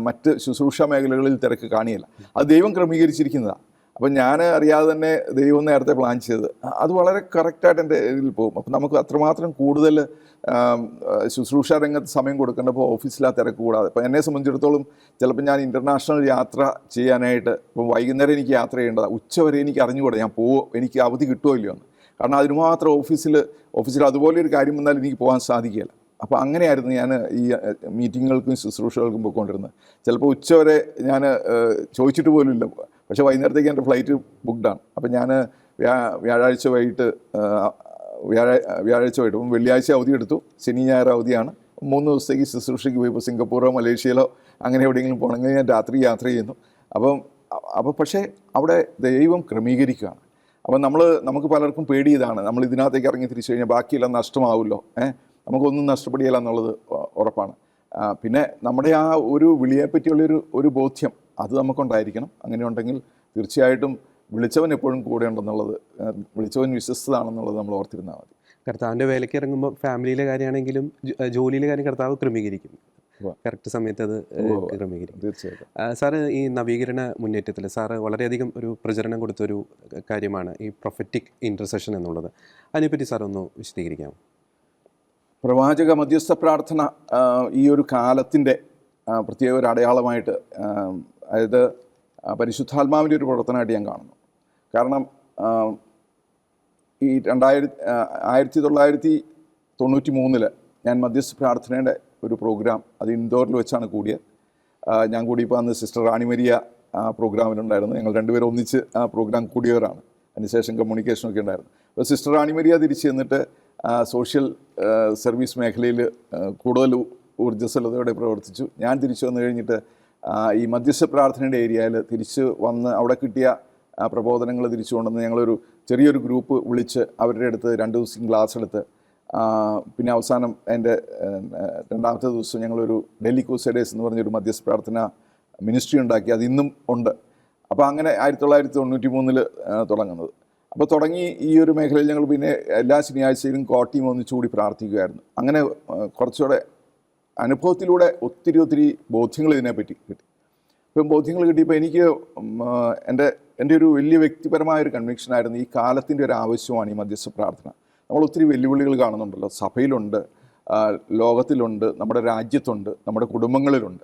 മറ്റ് ശുശ്രൂഷ മേഖലകളിൽ തിരക്ക് കാണിയില്ല. അത് ദൈവം ക്രമീകരിച്ചിരിക്കുന്നതാണ്. അപ്പം ഞാൻ അറിയാതെ തന്നെ ദൈവം നേരത്തെ പ്ലാൻ ചെയ്ത് അത് വളരെ കറക്റ്റായിട്ട് എൻ്റെ ഇതിൽ പോകും. അപ്പം നമുക്ക് അത്രമാത്രം കൂടുതൽ ശുശ്രൂഷ രംഗത്ത് സമയം കൊടുക്കേണ്ടപ്പോൾ ഓഫീസിൽ ആ തിരക്ക് കൂടാതെ. ഇപ്പം എന്നെ സംബന്ധിച്ചിടത്തോളം ചിലപ്പോൾ ഞാൻ ഇൻ്റർനാഷണൽ യാത്ര ചെയ്യാനായിട്ട് ഇപ്പം വൈകുന്നേരം എനിക്ക് യാത്ര ചെയ്യേണ്ടതാണ്. ഉച്ചവരെ എനിക്ക് അറിഞ്ഞുകൂടാ ഞാൻ എനിക്ക് അവധി കിട്ടുമോ ഇല്ലയോ എന്ന്. കാരണം അതിനുമാത്രം ഓഫീസിൽ അതുപോലെ ഒരു കാര്യം വന്നാൽ എനിക്ക് പോകാൻ സാധിക്കുകയില്ല. അപ്പോൾ അങ്ങനെയായിരുന്നു ഞാൻ ഈ മീറ്റിങ്ങുകൾക്കും ശുശ്രൂഷകൾക്കും പോയിക്കൊണ്ടിരുന്നത്. ചിലപ്പോൾ ഉച്ചവരെ ഞാൻ ചോദിച്ചിട്ട് പോലും ഇല്ല. പക്ഷേ വൈകുന്നേരത്തേക്ക് എൻ്റെ ഫ്ലൈറ്റ് ബുക്ക്ഡാണ്. അപ്പം ഞാൻ വ്യാഴാഴ്ച വൈകിട്ട് അപ്പം വെള്ളിയാഴ്ച അവധി എടുത്തു. ശനി ഞായർ അവധിയാണ്. 3 ദിവസത്തേക്ക് ശുശ്രൂഷയ്ക്ക് പോയി. ഇപ്പോൾ സിംഗപ്പൂറോ മലേഷ്യയിലോ അങ്ങനെ എവിടെയെങ്കിലും പോകണമെങ്കിൽ ഞാൻ രാത്രി യാത്ര ചെയ്യുന്നു. അപ്പോൾ പക്ഷേ അവിടെ ദൈവം ക്രമീകരിക്കുകയാണ്. അപ്പം നമുക്ക് പലർക്കും പേടി ഇതാണ്, നമ്മൾ ഇതിനകത്തേക്ക് ഇറങ്ങി തിരിച്ചു കഴിഞ്ഞാൽ ബാക്കിയെല്ലാം നഷ്ടമാവുമല്ലോ, നമുക്കൊന്നും നഷ്ടപ്പെടില്ല എന്നുള്ളത് ഉറപ്പാണ്. പിന്നെ നമ്മുടെ ആ ഒരു വിളിയെപ്പറ്റിയുള്ളൊരു ഒരു ബോധ്യം അത് നമുക്കുണ്ടായിരിക്കണം. അങ്ങനെ ഉണ്ടെങ്കിൽ തീർച്ചയായിട്ടും വിളിച്ചവൻ എപ്പോഴും കൂടെ ഉണ്ടെന്നുള്ളത്, വിളിച്ചവൻ വിശ്വസ്തതാണെന്നുള്ളത് നമ്മൾ ഓർത്തിരുന്നാൽ മതി. കർത്താവിൻ്റെ വേലയ്ക്ക് ഇറങ്ങുമ്പോൾ ഫാമിലിയിലെ കാര്യമാണെങ്കിലും ജോലിയിലെ കാര്യം കർത്താവ് ക്രമീകരിക്കും. കറക്റ്റ് സമയത്ത് അത് ക്രമീകരിക്കും. തീർച്ചയായിട്ടും. സാറ് ഈ നവീകരണ മുന്നേറ്റത്തിൽ സാറ് വളരെയധികം ഒരു പ്രചരണം കൊടുത്തൊരു കാര്യമാണ് ഈ പ്രൊഫറ്റിക് ഇൻ്റർസെഷൻ എന്നുള്ളത്. അതിനെപ്പറ്റി സാർ ഒന്ന് വിശദീകരിക്കാം. പ്രവാചക മധ്യസ്ഥ പ്രാർത്ഥന ഈ ഒരു കാലത്തിൻ്റെ പ്രത്യേക ഒരു അടയാളമായിട്ട്, അതായത് പരിശുദ്ധാത്മാവിൻ്റെ ഒരു പ്രവർത്തനമായിട്ട് ഞാൻ കാണുന്നു. കാരണം ഈ 1993 ഞാൻ മധ്യസ്ഥ പ്രാർത്ഥനയുടെ ഒരു പ്രോഗ്രാം, അത് ഇൻഡോറിൽ വെച്ചാണ് കൂടിയത്. ഞാൻ കൂടിയപ്പോൾ അന്ന് സിസ്റ്റർ റാണിമരിയ ആ പ്രോഗ്രാമിലുണ്ടായിരുന്നു. ഞങ്ങൾ രണ്ടുപേരും ഒന്നിച്ച് ആ പ്രോഗ്രാം കൂടിയവരാണ്. അതിനുശേഷം കമ്മ്യൂണിക്കേഷനൊക്കെ ഉണ്ടായിരുന്നു. അപ്പോൾ സിസ്റ്റർ റാണിമരിയ തിരിച്ച് ചെന്നിട്ട് സോഷ്യൽ സർവീസ് മേഖലയിൽ കൂടുതൽ ഊർജ്ജസ്വലതയോടെ പ്രവർത്തിച്ചു. ഞാൻ തിരിച്ചു വന്നു കഴിഞ്ഞിട്ട് ഈ മധ്യസ്ഥ പ്രാർത്ഥനയുടെ ഏരിയയിൽ തിരിച്ച് വന്ന് അവിടെ കിട്ടിയ പ്രബോധനങ്ങൾ തിരിച്ചു കൊണ്ടുവന്ന് ഞങ്ങളൊരു ചെറിയൊരു ഗ്രൂപ്പ് വിളിച്ച് അവരുടെ അടുത്ത് 2 ദിവസം ക്ലാസ് എടുത്ത്, പിന്നെ അവസാനം എൻ്റെ 2ാമത്തെ ദിവസം ഞങ്ങളൊരു ഡൽഹി ക്രൂസൈഡേഴ്സ് എന്ന് പറഞ്ഞൊരു മധ്യസ്ഥ പ്രാർത്ഥന മിനിസ്ട്രി ഉണ്ടാക്കി. അത് ഇന്നും ഉണ്ട്. അപ്പോൾ അങ്ങനെ 1993 തുടങ്ങുന്നത്. അപ്പോൾ തുടങ്ങി ഈ ഒരു മേഖലയിൽ ഞങ്ങൾ പിന്നെ എല്ലാ ശനിയാഴ്ചയിലും കോട്ടയും ഒന്നിച്ചുകൂടി പ്രാർത്ഥിക്കുമായിരുന്നു. അങ്ങനെ കുറച്ചുകൂടെ അനുഭവത്തിലൂടെ ഒത്തിരി ബോധ്യങ്ങൾ ഇതിനെപ്പറ്റി കിട്ടി. ഇപ്പം ബോധ്യങ്ങൾ കിട്ടിയപ്പോൾ എനിക്ക് എൻ്റെ ഒരു വലിയ വ്യക്തിപരമായൊരു കൺവിക്ഷനായിരുന്നു, ഈ കാലത്തിൻ്റെ ഒരു ആവശ്യമാണ് ഈ മധ്യസ്ഥ പ്രാർത്ഥന. നമ്മൾ ഒത്തിരി വെല്ലുവിളികൾ കാണുന്നുണ്ടല്ലോ, സഭയിലുണ്ട്, ലോകത്തിലുണ്ട്, നമ്മുടെ രാജ്യത്തുണ്ട്, നമ്മുടെ കുടുംബങ്ങളിലുണ്ട്.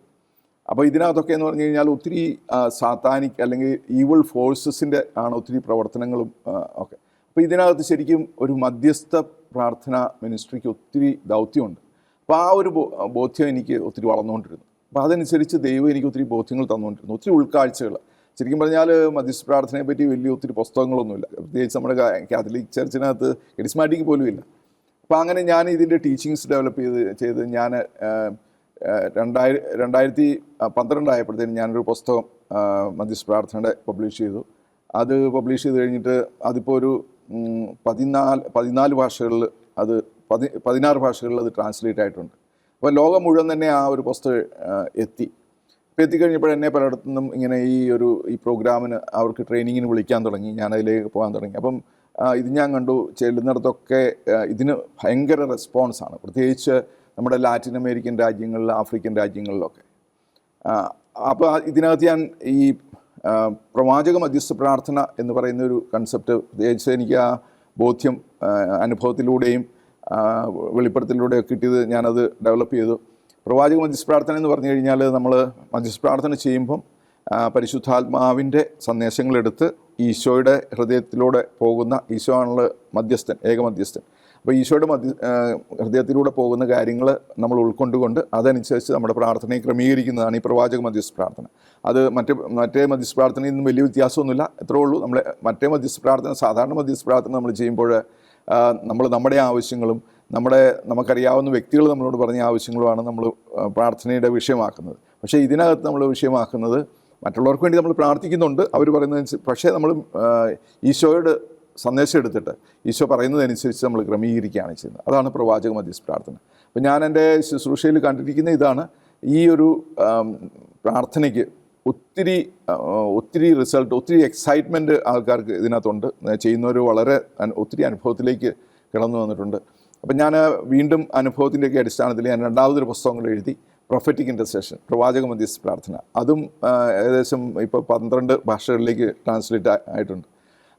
അപ്പോൾ ഇതിനകത്തൊക്കെ എന്ന് പറഞ്ഞു കഴിഞ്ഞാൽ ഒത്തിരി സാത്താനിക് അല്ലെങ്കിൽ ഈവിൾ ഫോഴ്സസിൻ്റെ ആണ് ഒത്തിരി പ്രവർത്തനങ്ങളും ഒക്കെ. അപ്പോൾ ഇതിനകത്ത് ശരിക്കും ഒരു മധ്യസ്ഥ പ്രാർത്ഥന മിനിസ്ട്രിക്ക് ഒത്തിരി ദൗത്യമുണ്ട്. അപ്പോൾ ആ ഒരു ബോധ്യം എനിക്ക് ഒത്തിരി വളർന്നുകൊണ്ടിരുന്നു. അപ്പോൾ അതനുസരിച്ച് ദൈവം എനിക്ക് ഒത്തിരി ബോധ്യങ്ങൾ തന്നുകൊണ്ടിരുന്നു, ഒത്തിരി ഉൾക്കാഴ്ചകൾ. ശരിക്കും പറഞ്ഞാൽ മധ്യസ്ഥ പ്രാർത്ഥനയെ പറ്റി വലിയ ഒത്തിരി പുസ്തകങ്ങളൊന്നുമില്ല, പ്രത്യേകിച്ച് നമ്മുടെ കാത്തലിക് ചർച്ചിനകത്ത് കരിസ്മാറ്റിക് പോലും ഇല്ല. അപ്പോൾ അങ്ങനെ ഞാൻ ഇതിൻ്റെ ടീച്ചിങ്സ് ഡെവലപ്പ് ചെയ്ത് ഞാൻ 2012 ആയപ്പോഴത്തേനും ഞാനൊരു പുസ്തകം മധ്യസ്ഥ പ്രാർത്ഥനയുടെ പബ്ലിഷ് ചെയ്തു. അത് പബ്ലിഷ് ചെയ്ത് കഴിഞ്ഞിട്ട് അതിപ്പോൾ ഒരു 14 ഭാഷകളിൽ, അത് 16 ഭാഷകളിൽ അത് ട്രാൻസ്ലേറ്റ് ആയിട്ടുണ്ട്. അപ്പോൾ ലോകം മുഴുവൻ തന്നെ ആ ഒരു പുസ്തകം എത്തിക്കഴിഞ്ഞപ്പോൾ എന്നെ പലയിടത്തുനിന്നും ഇങ്ങനെ ഈ പ്രോഗ്രാമിന് അവർക്ക് ട്രെയിനിങ്ങിന് വിളിക്കാൻ തുടങ്ങി, ഞാൻ അതിലേക്ക് പോകാൻ തുടങ്ങി. അപ്പം ഇത് ഞാൻ കണ്ടു, ചെല്ലുന്നിടത്തൊക്കെ ഇതിന് ഭയങ്കര റെസ്പോൺസാണ്, പ്രത്യേകിച്ച് നമ്മുടെ ലാറ്റിൻ അമേരിക്കൻ രാജ്യങ്ങളിൽ, ആഫ്രിക്കൻ രാജ്യങ്ങളിലൊക്കെ. അപ്പോൾ ഇതിനകത്ത് ഞാൻ ഈ പ്രവാചക മധ്യസ്ഥ പ്രാർത്ഥന എന്ന് പറയുന്ന ഒരു കൺസെപ്റ്റ്, പ്രത്യേകിച്ച് എനിക്ക് ആ ബോധ്യം അനുഭവത്തിലൂടെയും വെളിപ്പെടുത്തലിലൂടെയൊക്കെ കിട്ടിയത്, ഞാനത് ഡെവലപ്പ് ചെയ്തു. പ്രവാചക മധ്യസ്ഥ പ്രാർത്ഥന എന്ന് പറഞ്ഞു കഴിഞ്ഞാൽ നമ്മൾ മധ്യസ്ഥ പ്രാർത്ഥന ചെയ്യുമ്പം പരിശുദ്ധാത്മാവിൻ്റെ സന്ദേശങ്ങളെടുത്ത് ഈശോയുടെ ഹൃദയത്തിലൂടെ പോകുന്ന, ഈശോ ആണുള്ള മധ്യസ്ഥൻ, ഏക മധ്യസ്ഥൻ. അപ്പോൾ ഈശോയുടെ ഹൃദയത്തിലൂടെ പോകുന്ന കാര്യങ്ങൾ നമ്മൾ ഉൾക്കൊണ്ടുകൊണ്ട് അതനുസരിച്ച് നമ്മുടെ പ്രാർത്ഥനയെ ക്രമീകരിക്കുന്നതാണ് ഈ പ്രവാചക മധ്യസ്ഥ പ്രാർത്ഥന. അത് മറ്റേ മധ്യസ്ഥ പ്രാർത്ഥനയിൽ നിന്നും വലിയ വ്യത്യാസമൊന്നുമില്ല, എത്രയേ ഉള്ളൂ. നമ്മളെ മറ്റേ മധ്യസ്ഥ പ്രാർത്ഥന, സാധാരണ മധ്യസ്ഥ പ്രാർത്ഥന നമ്മൾ ചെയ്യുമ്പോൾ നമ്മുടെ ആവശ്യങ്ങളും നമുക്കറിയാവുന്ന വ്യക്തികൾ നമ്മളോട് പറഞ്ഞ ആവശ്യങ്ങളുമാണ് നമ്മൾ പ്രാർത്ഥനയുടെ വിഷയമാക്കുന്നത്. പക്ഷേ ഇതിനകത്ത് നമ്മൾ വിഷയമാക്കുന്നത് മറ്റുള്ളവർക്ക് വേണ്ടി നമ്മൾ പ്രാർത്ഥിക്കുന്നുണ്ട്, അവർ പറയുന്നതനുസരിച്ച്, പക്ഷേ നമ്മൾ ഈശോയുടെ സന്ദേശം എടുത്തിട്ട് ഈശോ പറയുന്നതനുസരിച്ച് നമ്മൾ ക്രമീകരിക്കുകയാണ് ചെയ്യുന്നത്. അതാണ് പ്രവാചക മധ്യസ്ഥ പ്രാർത്ഥന. അപ്പോൾ ഞാൻ എൻ്റെ ശുശ്രൂഷയിൽ കണ്ടിരിക്കുന്ന ഇതാണ്, ഈ ഒരു പ്രാർത്ഥനയ്ക്ക് ഒത്തിരി റിസൾട്ട്, ഒത്തിരി എക്സൈറ്റ്മെൻറ്റ് ആൾക്കാർക്ക് ഇതിനകത്തുണ്ട്. ചെയ്യുന്നവർ ഒത്തിരി അനുഭവത്തിലേക്ക് കിടന്നു വന്നിട്ടുണ്ട്. അപ്പം ഞാൻ വീണ്ടും അനുഭവത്തിൻ്റെയൊക്കെ അടിസ്ഥാനത്തിൽ ഞാൻ രണ്ടാമതൊരു പുസ്തകങ്ങൾ എഴുതി, പ്രൊഫറ്റിക് ഇൻ്റർസെഷൻ, പ്രവാചക മധ്യസ്ഥ പ്രാർത്ഥന. അതും ഏകദേശം ഇപ്പോൾ 12 ഭാഷകളിലേക്ക് ട്രാൻസ്ലേറ്റ് ആയിട്ടുണ്ട്.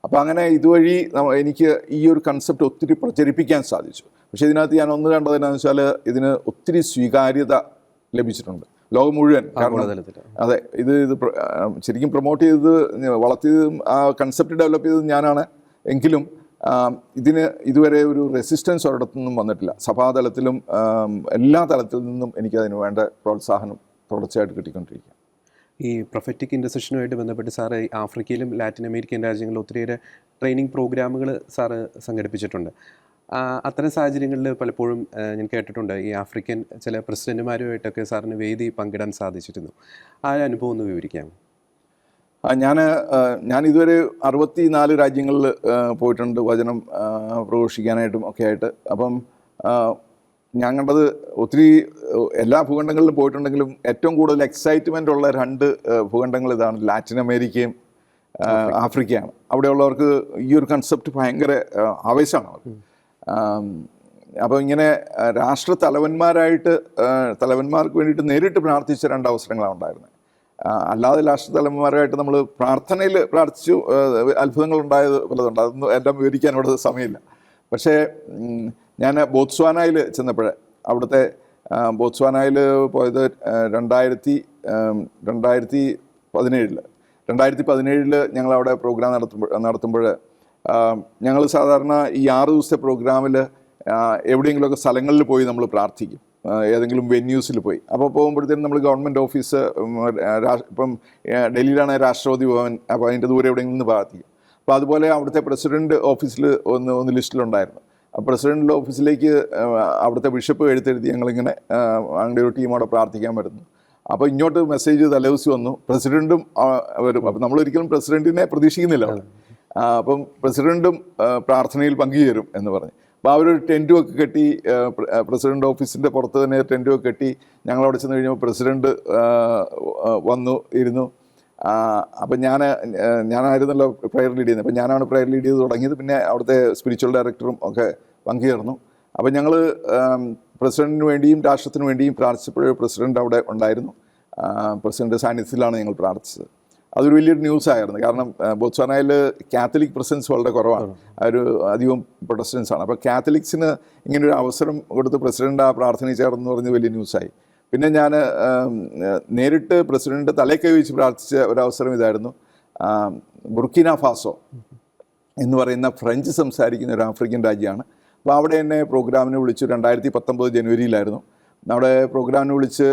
അപ്പോൾ അങ്ങനെ ഇതുവഴി എനിക്ക് ഈ ഒരു കൺസെപ്റ്റ് ഒത്തിരി പ്രചരിപ്പിക്കാൻ സാധിച്ചു. പക്ഷേ ഇതിനകത്ത് ഞാൻ ഒന്ന് കണ്ടത് എന്താണെന്ന് വെച്ചാൽ, ഇതിന് ഒത്തിരി സ്വീകാര്യത ലഭിച്ചിട്ടുണ്ട് ലോകം മുഴുവൻ. അതെ, ഇത് ശരിക്കും പ്രൊമോട്ട് ചെയ്തത്, വളർത്തിയതും ആ കൺസെപ്റ്റ് ഡെവലപ്പ് ചെയ്തത് ഞാനാണ്. എങ്കിലും ഇതിന് ഇതുവരെ ഒരു റെസിസ്റ്റൻസ് ഒരിടത്തുനിന്നും വന്നിട്ടില്ല. സഭാതലത്തിലും എല്ലാ തലത്തിൽ നിന്നും എനിക്കതിന് വേണ്ട പ്രോത്സാഹനം തുടർച്ചയായിട്ട് കിട്ടിക്കൊണ്ടിരിക്കുക. ഈ പ്രൊഫറ്റിക് ഇൻ്റർസെഷനുമായിട്ട് ബന്ധപ്പെട്ട് സാറ് ആഫ്രിക്കയിലും ലാറ്റിൻ അമേരിക്കൻ രാജ്യങ്ങളിലും ഒത്തിരിയേറെ ട്രെയിനിങ് പ്രോഗ്രാമുകൾ സാറ് സംഘടിപ്പിച്ചിട്ടുണ്ട്. അത്തരം സാഹചര്യങ്ങളിൽ പലപ്പോഴും ഞാൻ കേട്ടിട്ടുണ്ട്, ഈ ആഫ്രിക്കൻ ചില പ്രസിഡന്റുമാരുമായിട്ടൊക്കെ സാറിന് വേദി പങ്കിടാൻ സാധിച്ചിരുന്നു. ആ അനുഭവം ഒന്ന് വിവരിക്കാം. ഞാൻ ഇതുവരെ 64 രാജ്യങ്ങളിൽ പോയിട്ടുണ്ട്, വചനം പ്രഘോഷിക്കാനായിട്ടും ഒക്കെ ആയിട്ട്. അപ്പം ഞാൻ കണ്ടത് ഒത്തിരി എല്ലാ ഭൂഖണ്ഡങ്ങളിലും പോയിട്ടുണ്ടെങ്കിലും ഏറ്റവും കൂടുതൽ എക്സൈറ്റ്മെൻ്റ് ഉള്ള 2 ഭൂഖണ്ഡങ്ങൾ ഇതാണ്, ലാറ്റിൻ അമേരിക്കയും ആഫ്രിക്കയാണ്. അവിടെയുള്ളവർക്ക് ഈ ഒരു കൺസെപ്റ്റ് ഭയങ്കര ആവേശമാണ് അവർക്ക്. അപ്പോൾ ഇങ്ങനെ തലവന്മാർക്ക് വേണ്ടിയിട്ട് നേരിട്ട് പ്രാർത്ഥിച്ച 2 അവസരങ്ങളാണ് ഉണ്ടായിരുന്നത്. അല്ലാതെ രാഷ്ട്രതലവന്മാരായിട്ട് നമ്മൾ പ്രാർത്ഥനയിൽ പ്രാർത്ഥിച്ചു അത്ഭുതങ്ങൾ ഉണ്ടായത് പലതുണ്ട്, അതൊന്നും എല്ലാം വിവരിക്കാൻ ഇവിടെ സമയമില്ല. പക്ഷേ ഞാൻ ബോത്സ്വാനയിൽ ചെന്നപ്പോൾ, അവിടുത്തെ ബോത്സ്വാനയിൽ പോയത് 2017 ഞങ്ങളവിടെ പ്രോഗ്രാം നടത്തുമ്പോൾ ഞങ്ങൾ സാധാരണ ഈ 6 ദിവസത്തെ പ്രോഗ്രാമിൽ എവിടെയെങ്കിലുമൊക്കെ സ്ഥലങ്ങളിൽ പോയി നമ്മൾ പ്രാർത്ഥിക്കും, ഏതെങ്കിലും വെന്യൂസിൽ പോയി. അപ്പോൾ പോകുമ്പോഴത്തേനും നമ്മൾ ഗവൺമെൻറ് ഓഫീസ്, ഇപ്പം ഡൽഹിയിലാണെങ്കിൽ രാഷ്ട്രപതി ഭവൻ, അപ്പോൾ അതിൻ്റെ ദൂരെ എവിടെയെങ്കിലും നിന്ന് പ്രാർത്ഥിക്കും. അപ്പോൾ അതുപോലെ അവിടുത്തെ പ്രസിഡൻറ്റ് ഓഫീസിൽ ഒന്ന് ലിസ്റ്റിലുണ്ടായിരുന്നു. പ്രസിഡൻറ്റിൻ്റെ ഓഫീസിലേക്ക് അവിടുത്തെ ബിഷപ്പ് എഴുത്തെഴുതി ഞങ്ങളിങ്ങനെ ഞങ്ങളുടെ ഒരു ടീമോടെ പ്രാർത്ഥിക്കാൻ വരുന്നു. അപ്പോൾ ഇങ്ങോട്ട് മെസ്സേജ് തലേദിവസം വന്നു, പ്രസിഡൻറ്റും വരും. അപ്പം നമ്മളൊരിക്കലും പ്രസിഡൻറ്റിനെ പ്രതീക്ഷിക്കുന്നില്ല. അപ്പം പ്രസിഡൻറ്റും പ്രാർത്ഥനയിൽ പങ്കുചേരും എന്ന് പറഞ്ഞ്, അപ്പോൾ അവരൊരു ടെൻറ്റുമൊക്കെ കെട്ടി, പ്രസിഡൻ്റ് ഓഫീസിൻ്റെ പുറത്ത് തന്നെ ടെൻറ്റുമൊക്കെ കെട്ടി ഞങ്ങളവിടെ ചെന്ന് കഴിഞ്ഞപ്പോൾ പ്രസിഡൻറ്റ് വന്നു ഇരുന്നു. അപ്പം ഞാനായിരുന്നല്ലോ പ്രയർ ലീഡ് ചെയ്യുന്നത്. അപ്പം ഞാനാണ് പ്രയർ ലീഡ് ചെയ്ത് തുടങ്ങിയത്. പിന്നെ അവിടുത്തെ സ്പിരിച്വൽ ഡയറക്ടറും ഒക്കെ പങ്കുചേർന്നു. അപ്പം ഞങ്ങൾ പ്രസിഡൻറ്റിന് വേണ്ടിയും രാഷ്ട്രത്തിന് വേണ്ടിയും പ്രാർത്ഥിച്ചപ്പോൾ പ്രസിഡൻറ്റ് അവിടെ ഉണ്ടായിരുന്നു. പ്രസിഡൻ്റ് സാന്നിധ്യത്തിലാണ് ഞങ്ങൾ പ്രാർത്ഥിച്ചത്. അതൊരു വലിയൊരു ന്യൂസായിരുന്നു. കാരണം ബോട്സ്വാനയിൽ കാത്തലിക് പ്രസൻസ് വളരെ കുറവാണ്, ഒരു അധികം പ്രൊട്ടസ്റ്റൻസ് ആണ്. അപ്പോൾ കാത്തലിക്സിന് ഇങ്ങനൊരു അവസരം കൊടുത്ത് പ്രസിഡന്റ് ആ പ്രാർത്ഥനയിൽ ചേർന്ന് പറഞ്ഞ് വലിയ ന്യൂസായി. പിന്നെ ഞാൻ നേരിട്ട് പ്രസിഡന്റ് തലക്കൈ വെച്ച് പ്രാർത്ഥിച്ച ഒരവസരം ഇതായിരുന്നു. ബുർക്കിന ഫാസോ എന്ന് പറയുന്ന ഫ്രഞ്ച് സംസാരിക്കുന്ന ഒരു ആഫ്രിക്കൻ രാജ്യമാണ്. അപ്പോൾ അവിടെ എന്നെ പ്രോഗ്രാമിന് വിളിച്ചു. 2019 ജനുവരിയിലായിരുന്നു. നമ്മുടെ പ്രോഗ്രാമിന് വിളിച്ച്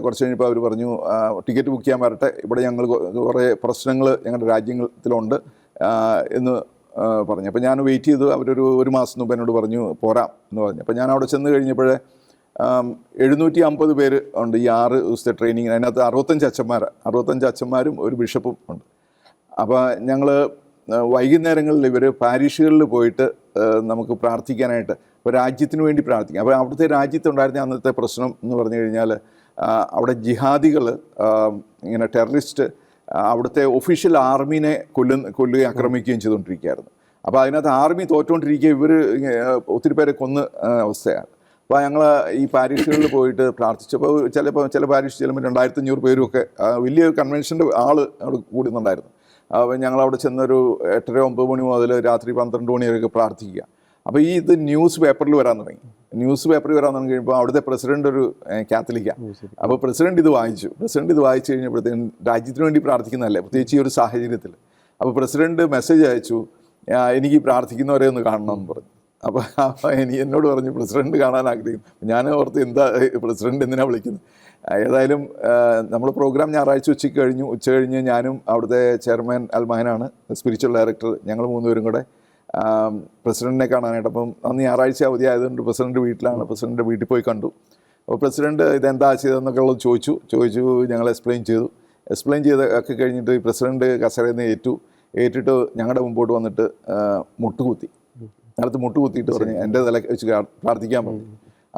കുറച്ച് കഴിഞ്ഞപ്പോൾ അവർ പറഞ്ഞു ടിക്കറ്റ് ബുക്ക് ചെയ്യാൻ വരട്ടെ, ഇവിടെ ഞങ്ങൾ കുറേ പ്രശ്നങ്ങൾ ഞങ്ങളുടെ രാജ്യത്തിലുണ്ട് എന്ന് പറഞ്ഞു. അപ്പോൾ ഞാൻ വെയിറ്റ് ചെയ്തു. ഒരു മാസം മുമ്പ് എന്നോട് പറഞ്ഞു പോരാം എന്ന് പറഞ്ഞു. അപ്പോൾ ഞാൻ അവിടെ ചെന്ന് കഴിഞ്ഞപ്പോഴേ 750 പേര് ഉണ്ട് ഈ 6 ദിവസത്തെ ട്രെയിനിങ്ങിന്. അതിനകത്ത് 65 അച്ഛന്മാരും ഒരു ബിഷപ്പും ഉണ്ട്. അപ്പോൾ ഞങ്ങൾ വൈകുന്നേരങ്ങളിൽ ഇവർ പാരീഷുകളിൽ പോയിട്ട് നമുക്ക് പ്രാർത്ഥിക്കാനായിട്ട്, അപ്പോൾ രാജ്യത്തിന് വേണ്ടി പ്രാർത്ഥിക്കാം. അപ്പോൾ അവിടുത്തെ രാജ്യത്തുണ്ടായിരുന്ന അന്നത്തെ പ്രശ്നം എന്ന് പറഞ്ഞു കഴിഞ്ഞാൽ അവിടെ ജിഹാദികൾ, ഇങ്ങനെ ടെററിസ്റ്റ് അവിടുത്തെ ഒഫീഷ്യൽ ആർമീനെ കൊല്ലുകയും ആക്രമിക്കുകയും ചെയ്തുകൊണ്ടിരിക്കുകയായിരുന്നു. അപ്പോൾ അതിനകത്ത് ആർമി തോറ്റുകൊണ്ടിരിക്കുക, ഇവർ ഒത്തിരി പേരെ കൊന്ന അവസ്ഥയാണ്. അപ്പോൾ ഞങ്ങൾ ഈ പാരീഷുകളിൽ പോയിട്ട് പ്രാർത്ഥിച്ചപ്പോൾ ചില പാരീഷ് ചെല്ലുമ്പോൾ 2500 പേരും ഒക്കെ വലിയ കൺവെൻഷൻ്റെ അവിടെ കൂടുന്നുണ്ടായിരുന്നു. അപ്പോൾ ഞങ്ങളവിടെ ചെന്നൊരു 8:30-9 മണി മുതൽ രാത്രി 12 മണി വരെയൊക്കെ പ്രാർത്ഥിക്കുക. അപ്പോൾ ഇത് ന്യൂസ് പേപ്പറിൽ വരാൻ തുടങ്ങി. കഴിയുമ്പോൾ അവിടുത്തെ പ്രസിഡന്റ് ഒരു കാത്തലിക്കാണ്. അപ്പോൾ പ്രസിഡന്റ് ഇത് വായിച്ചു കഴിഞ്ഞപ്പോഴത്തേക്കും രാജ്യത്തിന് വേണ്ടി പ്രാർത്ഥിക്കുന്നതല്ലേ, പ്രത്യേകിച്ച് ഈ ഒരു സാഹചര്യത്തിൽ. അപ്പോൾ പ്രസിഡന്റ് മെസ്സേജ് അയച്ചു, എനിക്ക് പ്രാർത്ഥിക്കുന്നവരെ ഒന്ന് കാണണം എന്ന് പറഞ്ഞു. അപ്പോൾ എന്നോട് പറഞ്ഞു പ്രസിഡന്റ് കാണാൻ ആഗ്രഹിക്കുന്നു. ഞാൻ ഓർത്ത് എന്താ പ്രസിഡന്റ് എന്തിനാണ് വിളിക്കുന്നത്. ഏതായാലും നമ്മൾ പ്രോഗ്രാം ഞായറാഴ്ച ഉച്ച കഴിഞ്ഞ് ഞാനും അവിടുത്തെ ചെയർമാൻ അൽമഹനാണ് സ്പിരിച്വൽ ഡയറക്ടർ, ഞങ്ങൾ 3 പേരും കൂടെ പ്രസിഡന്റിനെ കാണാനായിട്ട്. അപ്പം അന്ന് ഞായറാഴ്ച അവധി ആയതുകൊണ്ട് പ്രസിഡന്റ് വീട്ടിലാണ്. പ്രസിഡന്റ് വീട്ടിൽ പോയി കണ്ടു. അപ്പോൾ പ്രസിഡന്റ് ഇതെന്താ ചെയ്തതെന്നൊക്കെ ഉള്ളത് ചോദിച്ചു. ഞങ്ങൾ എക്സ്പ്ലെയിൻ ചെയ്ത് ഒക്കെ കഴിഞ്ഞിട്ട് ഈ പ്രസിഡന്റ് കസേരയിൽ നിന്ന് ഏറ്റിട്ട് ഞങ്ങളുടെ മുമ്പോട്ട് വന്നിട്ട് മുട്ടുകുത്തിയിട്ട് പറഞ്ഞു എൻ്റെ തലയ്ക്ക് വെച്ച് പ്രാർത്ഥിക്കാൻ പറഞ്ഞു.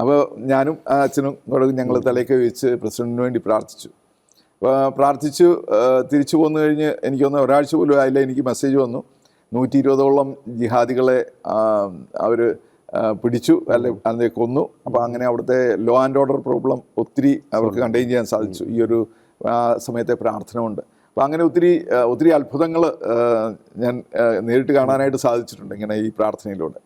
അപ്പോൾ ഞാനും അച്ഛനും കൂടെ ഞങ്ങൾ തലയ്ക്ക് വെച്ച് പ്രസിഡന്റിന് വേണ്ടി പ്രാർത്ഥിച്ചു. തിരിച്ചു പോന്നു കഴിഞ്ഞ് എനിക്കൊന്ന് ഒരാഴ്ച പോലും ആയില്ല, എനിക്ക് മെസ്സേജ് വന്നു 120ഓളം ജിഹാദികളെ അവർ പിടിച്ചു, അതിനെ കൊന്നു. അപ്പോൾ അങ്ങനെ അവിടുത്തെ ലോ ആൻഡ് ഓർഡർ പ്രോബ്ലം ഒത്തിരി അവർക്ക് കണ്ടെയ്ൻ ചെയ്യാൻ സാധിച്ചു ഈ ഒരു സമയത്തെ പ്രാർത്ഥന കൊണ്ട്. അപ്പോൾ അങ്ങനെ ഒത്തിരി അത്ഭുതങ്ങൾ ഞാൻ നേരിട്ട് കാണാനായിട്ട് സാധിച്ചിട്ടുണ്ട് ഇങ്ങനെ ഈ പ്രാർത്ഥനയിലൂടെ.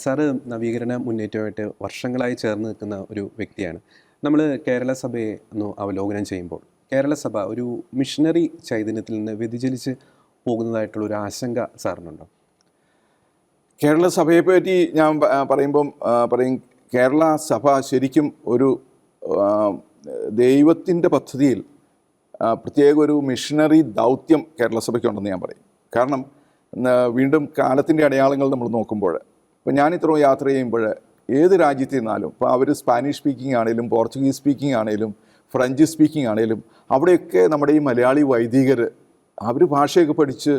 സാറ് നവീകരണ മുന്നേറ്റമായിട്ട് വർഷങ്ങളായി ചേർന്ന് നിൽക്കുന്ന ഒരു വ്യക്തിയാണ്. നമ്മൾ കേരള സഭയെ ഒന്ന് അവലോകനം ചെയ്യുമ്പോൾ കേരള സഭ ഒരു മിഷണറി ചൈതന്യത്തിൽ നിന്ന് വ്യതിചലിച്ച് പോകുന്നതായിട്ടുള്ള ഒരു ആശങ്ക സാറിനുണ്ടോ? കേരള സഭയെ പറ്റി ഞാൻ പറയും കേരള സഭ ശരിക്കും ഒരു ദൈവത്തിൻ്റെ പദ്ധതിയിൽ പ്രത്യേക ഒരു മിഷണറി ദൗത്യം കേരള സഭയ്ക്കുണ്ടെന്ന് ഞാൻ പറയും. കാരണം വീണ്ടും കാലത്തിൻ്റെ അടയാളങ്ങൾ നമ്മൾ നോക്കുമ്പോൾ, ഇപ്പോൾ ഞാൻ ഇത്രയും യാത്ര ചെയ്യുമ്പോൾ ഏത് രാജ്യത്തിൽ നിന്നാലും, ഇപ്പോൾ അവർ സ്പാനിഷ് സ്പീക്കിംഗ് ആണെങ്കിലും പോർച്ചുഗീസ് സ്പീക്കിംഗ് ആണെങ്കിലും ഫ്രഞ്ച് സ്പീക്കിംഗ് ആണെങ്കിലും അവിടെയൊക്കെ നമ്മുടെ ഈ മലയാളി വൈദികർ അവർ ഭാഷയൊക്കെ പഠിച്ച്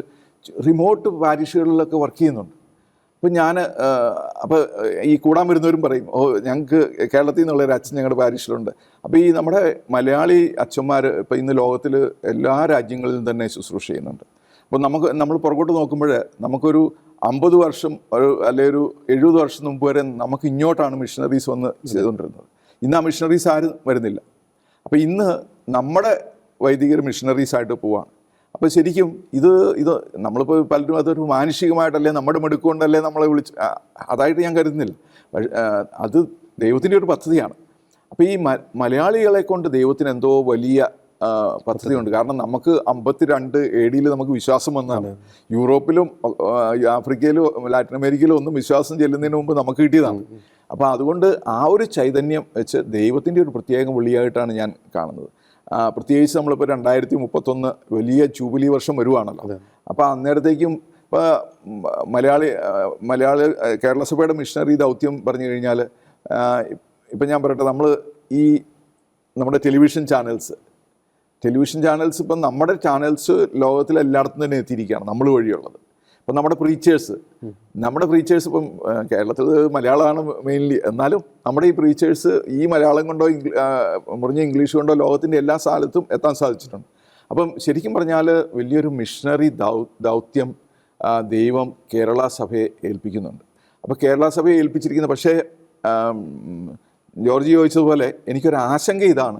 റിമോട്ട് പാരിഷുകളിലൊക്കെ വർക്ക് ചെയ്യുന്നുണ്ട്. അപ്പോൾ ഈ കൂടാൻ വരുന്നവരും പറയും, ഞങ്ങൾക്ക് കേരളത്തിൽ നിന്നുള്ളൊരു അച്ഛൻ ഞങ്ങളുടെ പാരിഷിലുണ്ട്. അപ്പോൾ ഈ നമ്മുടെ മലയാളി അച്ഛന്മാർ ഇപ്പോൾ ഇന്ന് ലോകത്തിൽ എല്ലാ രാജ്യങ്ങളിലും തന്നെ ശുശ്രൂഷ ചെയ്യുന്നുണ്ട്. അപ്പോൾ നമ്മൾ പുറകോട്ട് നോക്കുമ്പോൾ നമുക്കൊരു 50 വർഷം അല്ലെങ്കിൽ ഒരു 70 വർഷം മുമ്പ് വരെ നമുക്ക് ഇങ്ങോട്ടാണ് മിഷണറീസ് വന്ന് ചെയ്തുകൊണ്ടിരുന്നത്. ഇന്ന് ആ മിഷണറീസ് ആരും വരുന്നില്ല. അപ്പോൾ ഇന്ന് നമ്മുടെ വൈദികർ മിഷണറീസായിട്ട് പോവാണ്. അപ്പോൾ ശരിക്കും ഇത് നമ്മളിപ്പോൾ പലരും അതൊരു മാനുഷികമായിട്ടല്ലേ നമ്മുടെ മെടുക്കൊണ്ടല്ലേ നമ്മളെ അതായിട്ട് ഞാൻ കരുതുന്നില്ല. അത് ദൈവത്തിൻ്റെ ഒരു പദ്ധതിയാണ്. അപ്പോൾ ഈ മലയാളികളെ കൊണ്ട് ദൈവത്തിന് എന്തോ വലിയ പദ്ധതിയുണ്ട്. കാരണം നമുക്ക് 52 AD നമുക്ക് വിശ്വാസം വന്നതാണ്. യൂറോപ്പിലും ആഫ്രിക്കയിലും ലാറ്റിൻ അമേരിക്കയിലും ഒന്നും വിശ്വാസം ചെല്ലുന്നതിന് മുമ്പ് നമുക്ക് കിട്ടിയതാണ്. അപ്പോൾ അതുകൊണ്ട് ആ ഒരു ചൈതന്യം വെച്ച് ദൈവത്തിൻ്റെ ഒരു പ്രത്യേക വിളിയായിട്ടാണ് ഞാൻ കാണുന്നത്. പ്രത്യേകിച്ച് നമ്മളിപ്പോൾ 2031 വലിയ ജൂബിലി വർഷം വരുവാണല്ലോ. അപ്പോൾ അന്നേരത്തേക്കും ഇപ്പോൾ മലയാളി കേരള സഭയുടെ മിഷണറി ദൗത്യം പറഞ്ഞു കഴിഞ്ഞാൽ, ഇപ്പം ഞാൻ പറയട്ടെ, നമ്മുടെ ടെലിവിഷൻ ചാനൽസ് ഇപ്പം നമ്മുടെ ചാനൽസ് ലോകത്തിലെല്ലായിടത്തും തന്നെ എത്തിയിരിക്കുകയാണ് നമ്മൾ വഴിയുള്ളത്. ഇപ്പം നമ്മുടെ പ്രീച്ചേഴ്സ് ഇപ്പം കേരളത്തിൽ മലയാളമാണ് മെയിൻലി, എന്നാലും നമ്മുടെ ഈ പ്രീച്ചേഴ്സ് ഈ മലയാളം കൊണ്ടോ മുറിഞ്ഞ ഇംഗ്ലീഷ് കൊണ്ടോ ലോകത്തിൻ്റെ എല്ലാ സ്ഥലത്തും എത്താൻ സാധിച്ചിട്ടുണ്ട്. അപ്പം ശരിക്കും പറഞ്ഞാൽ വലിയൊരു മിഷണറി ദൗത്യം ദൈവം കേരള സഭയെ ഏൽപ്പിക്കുന്നുണ്ട്. അപ്പോൾ കേരള സഭയെ ഏൽപ്പിച്ചിരിക്കുന്ന, പക്ഷേ ജോർജ് ചോദിച്ചതുപോലെ എനിക്കൊരു ആശങ്ക ഇതാണ്,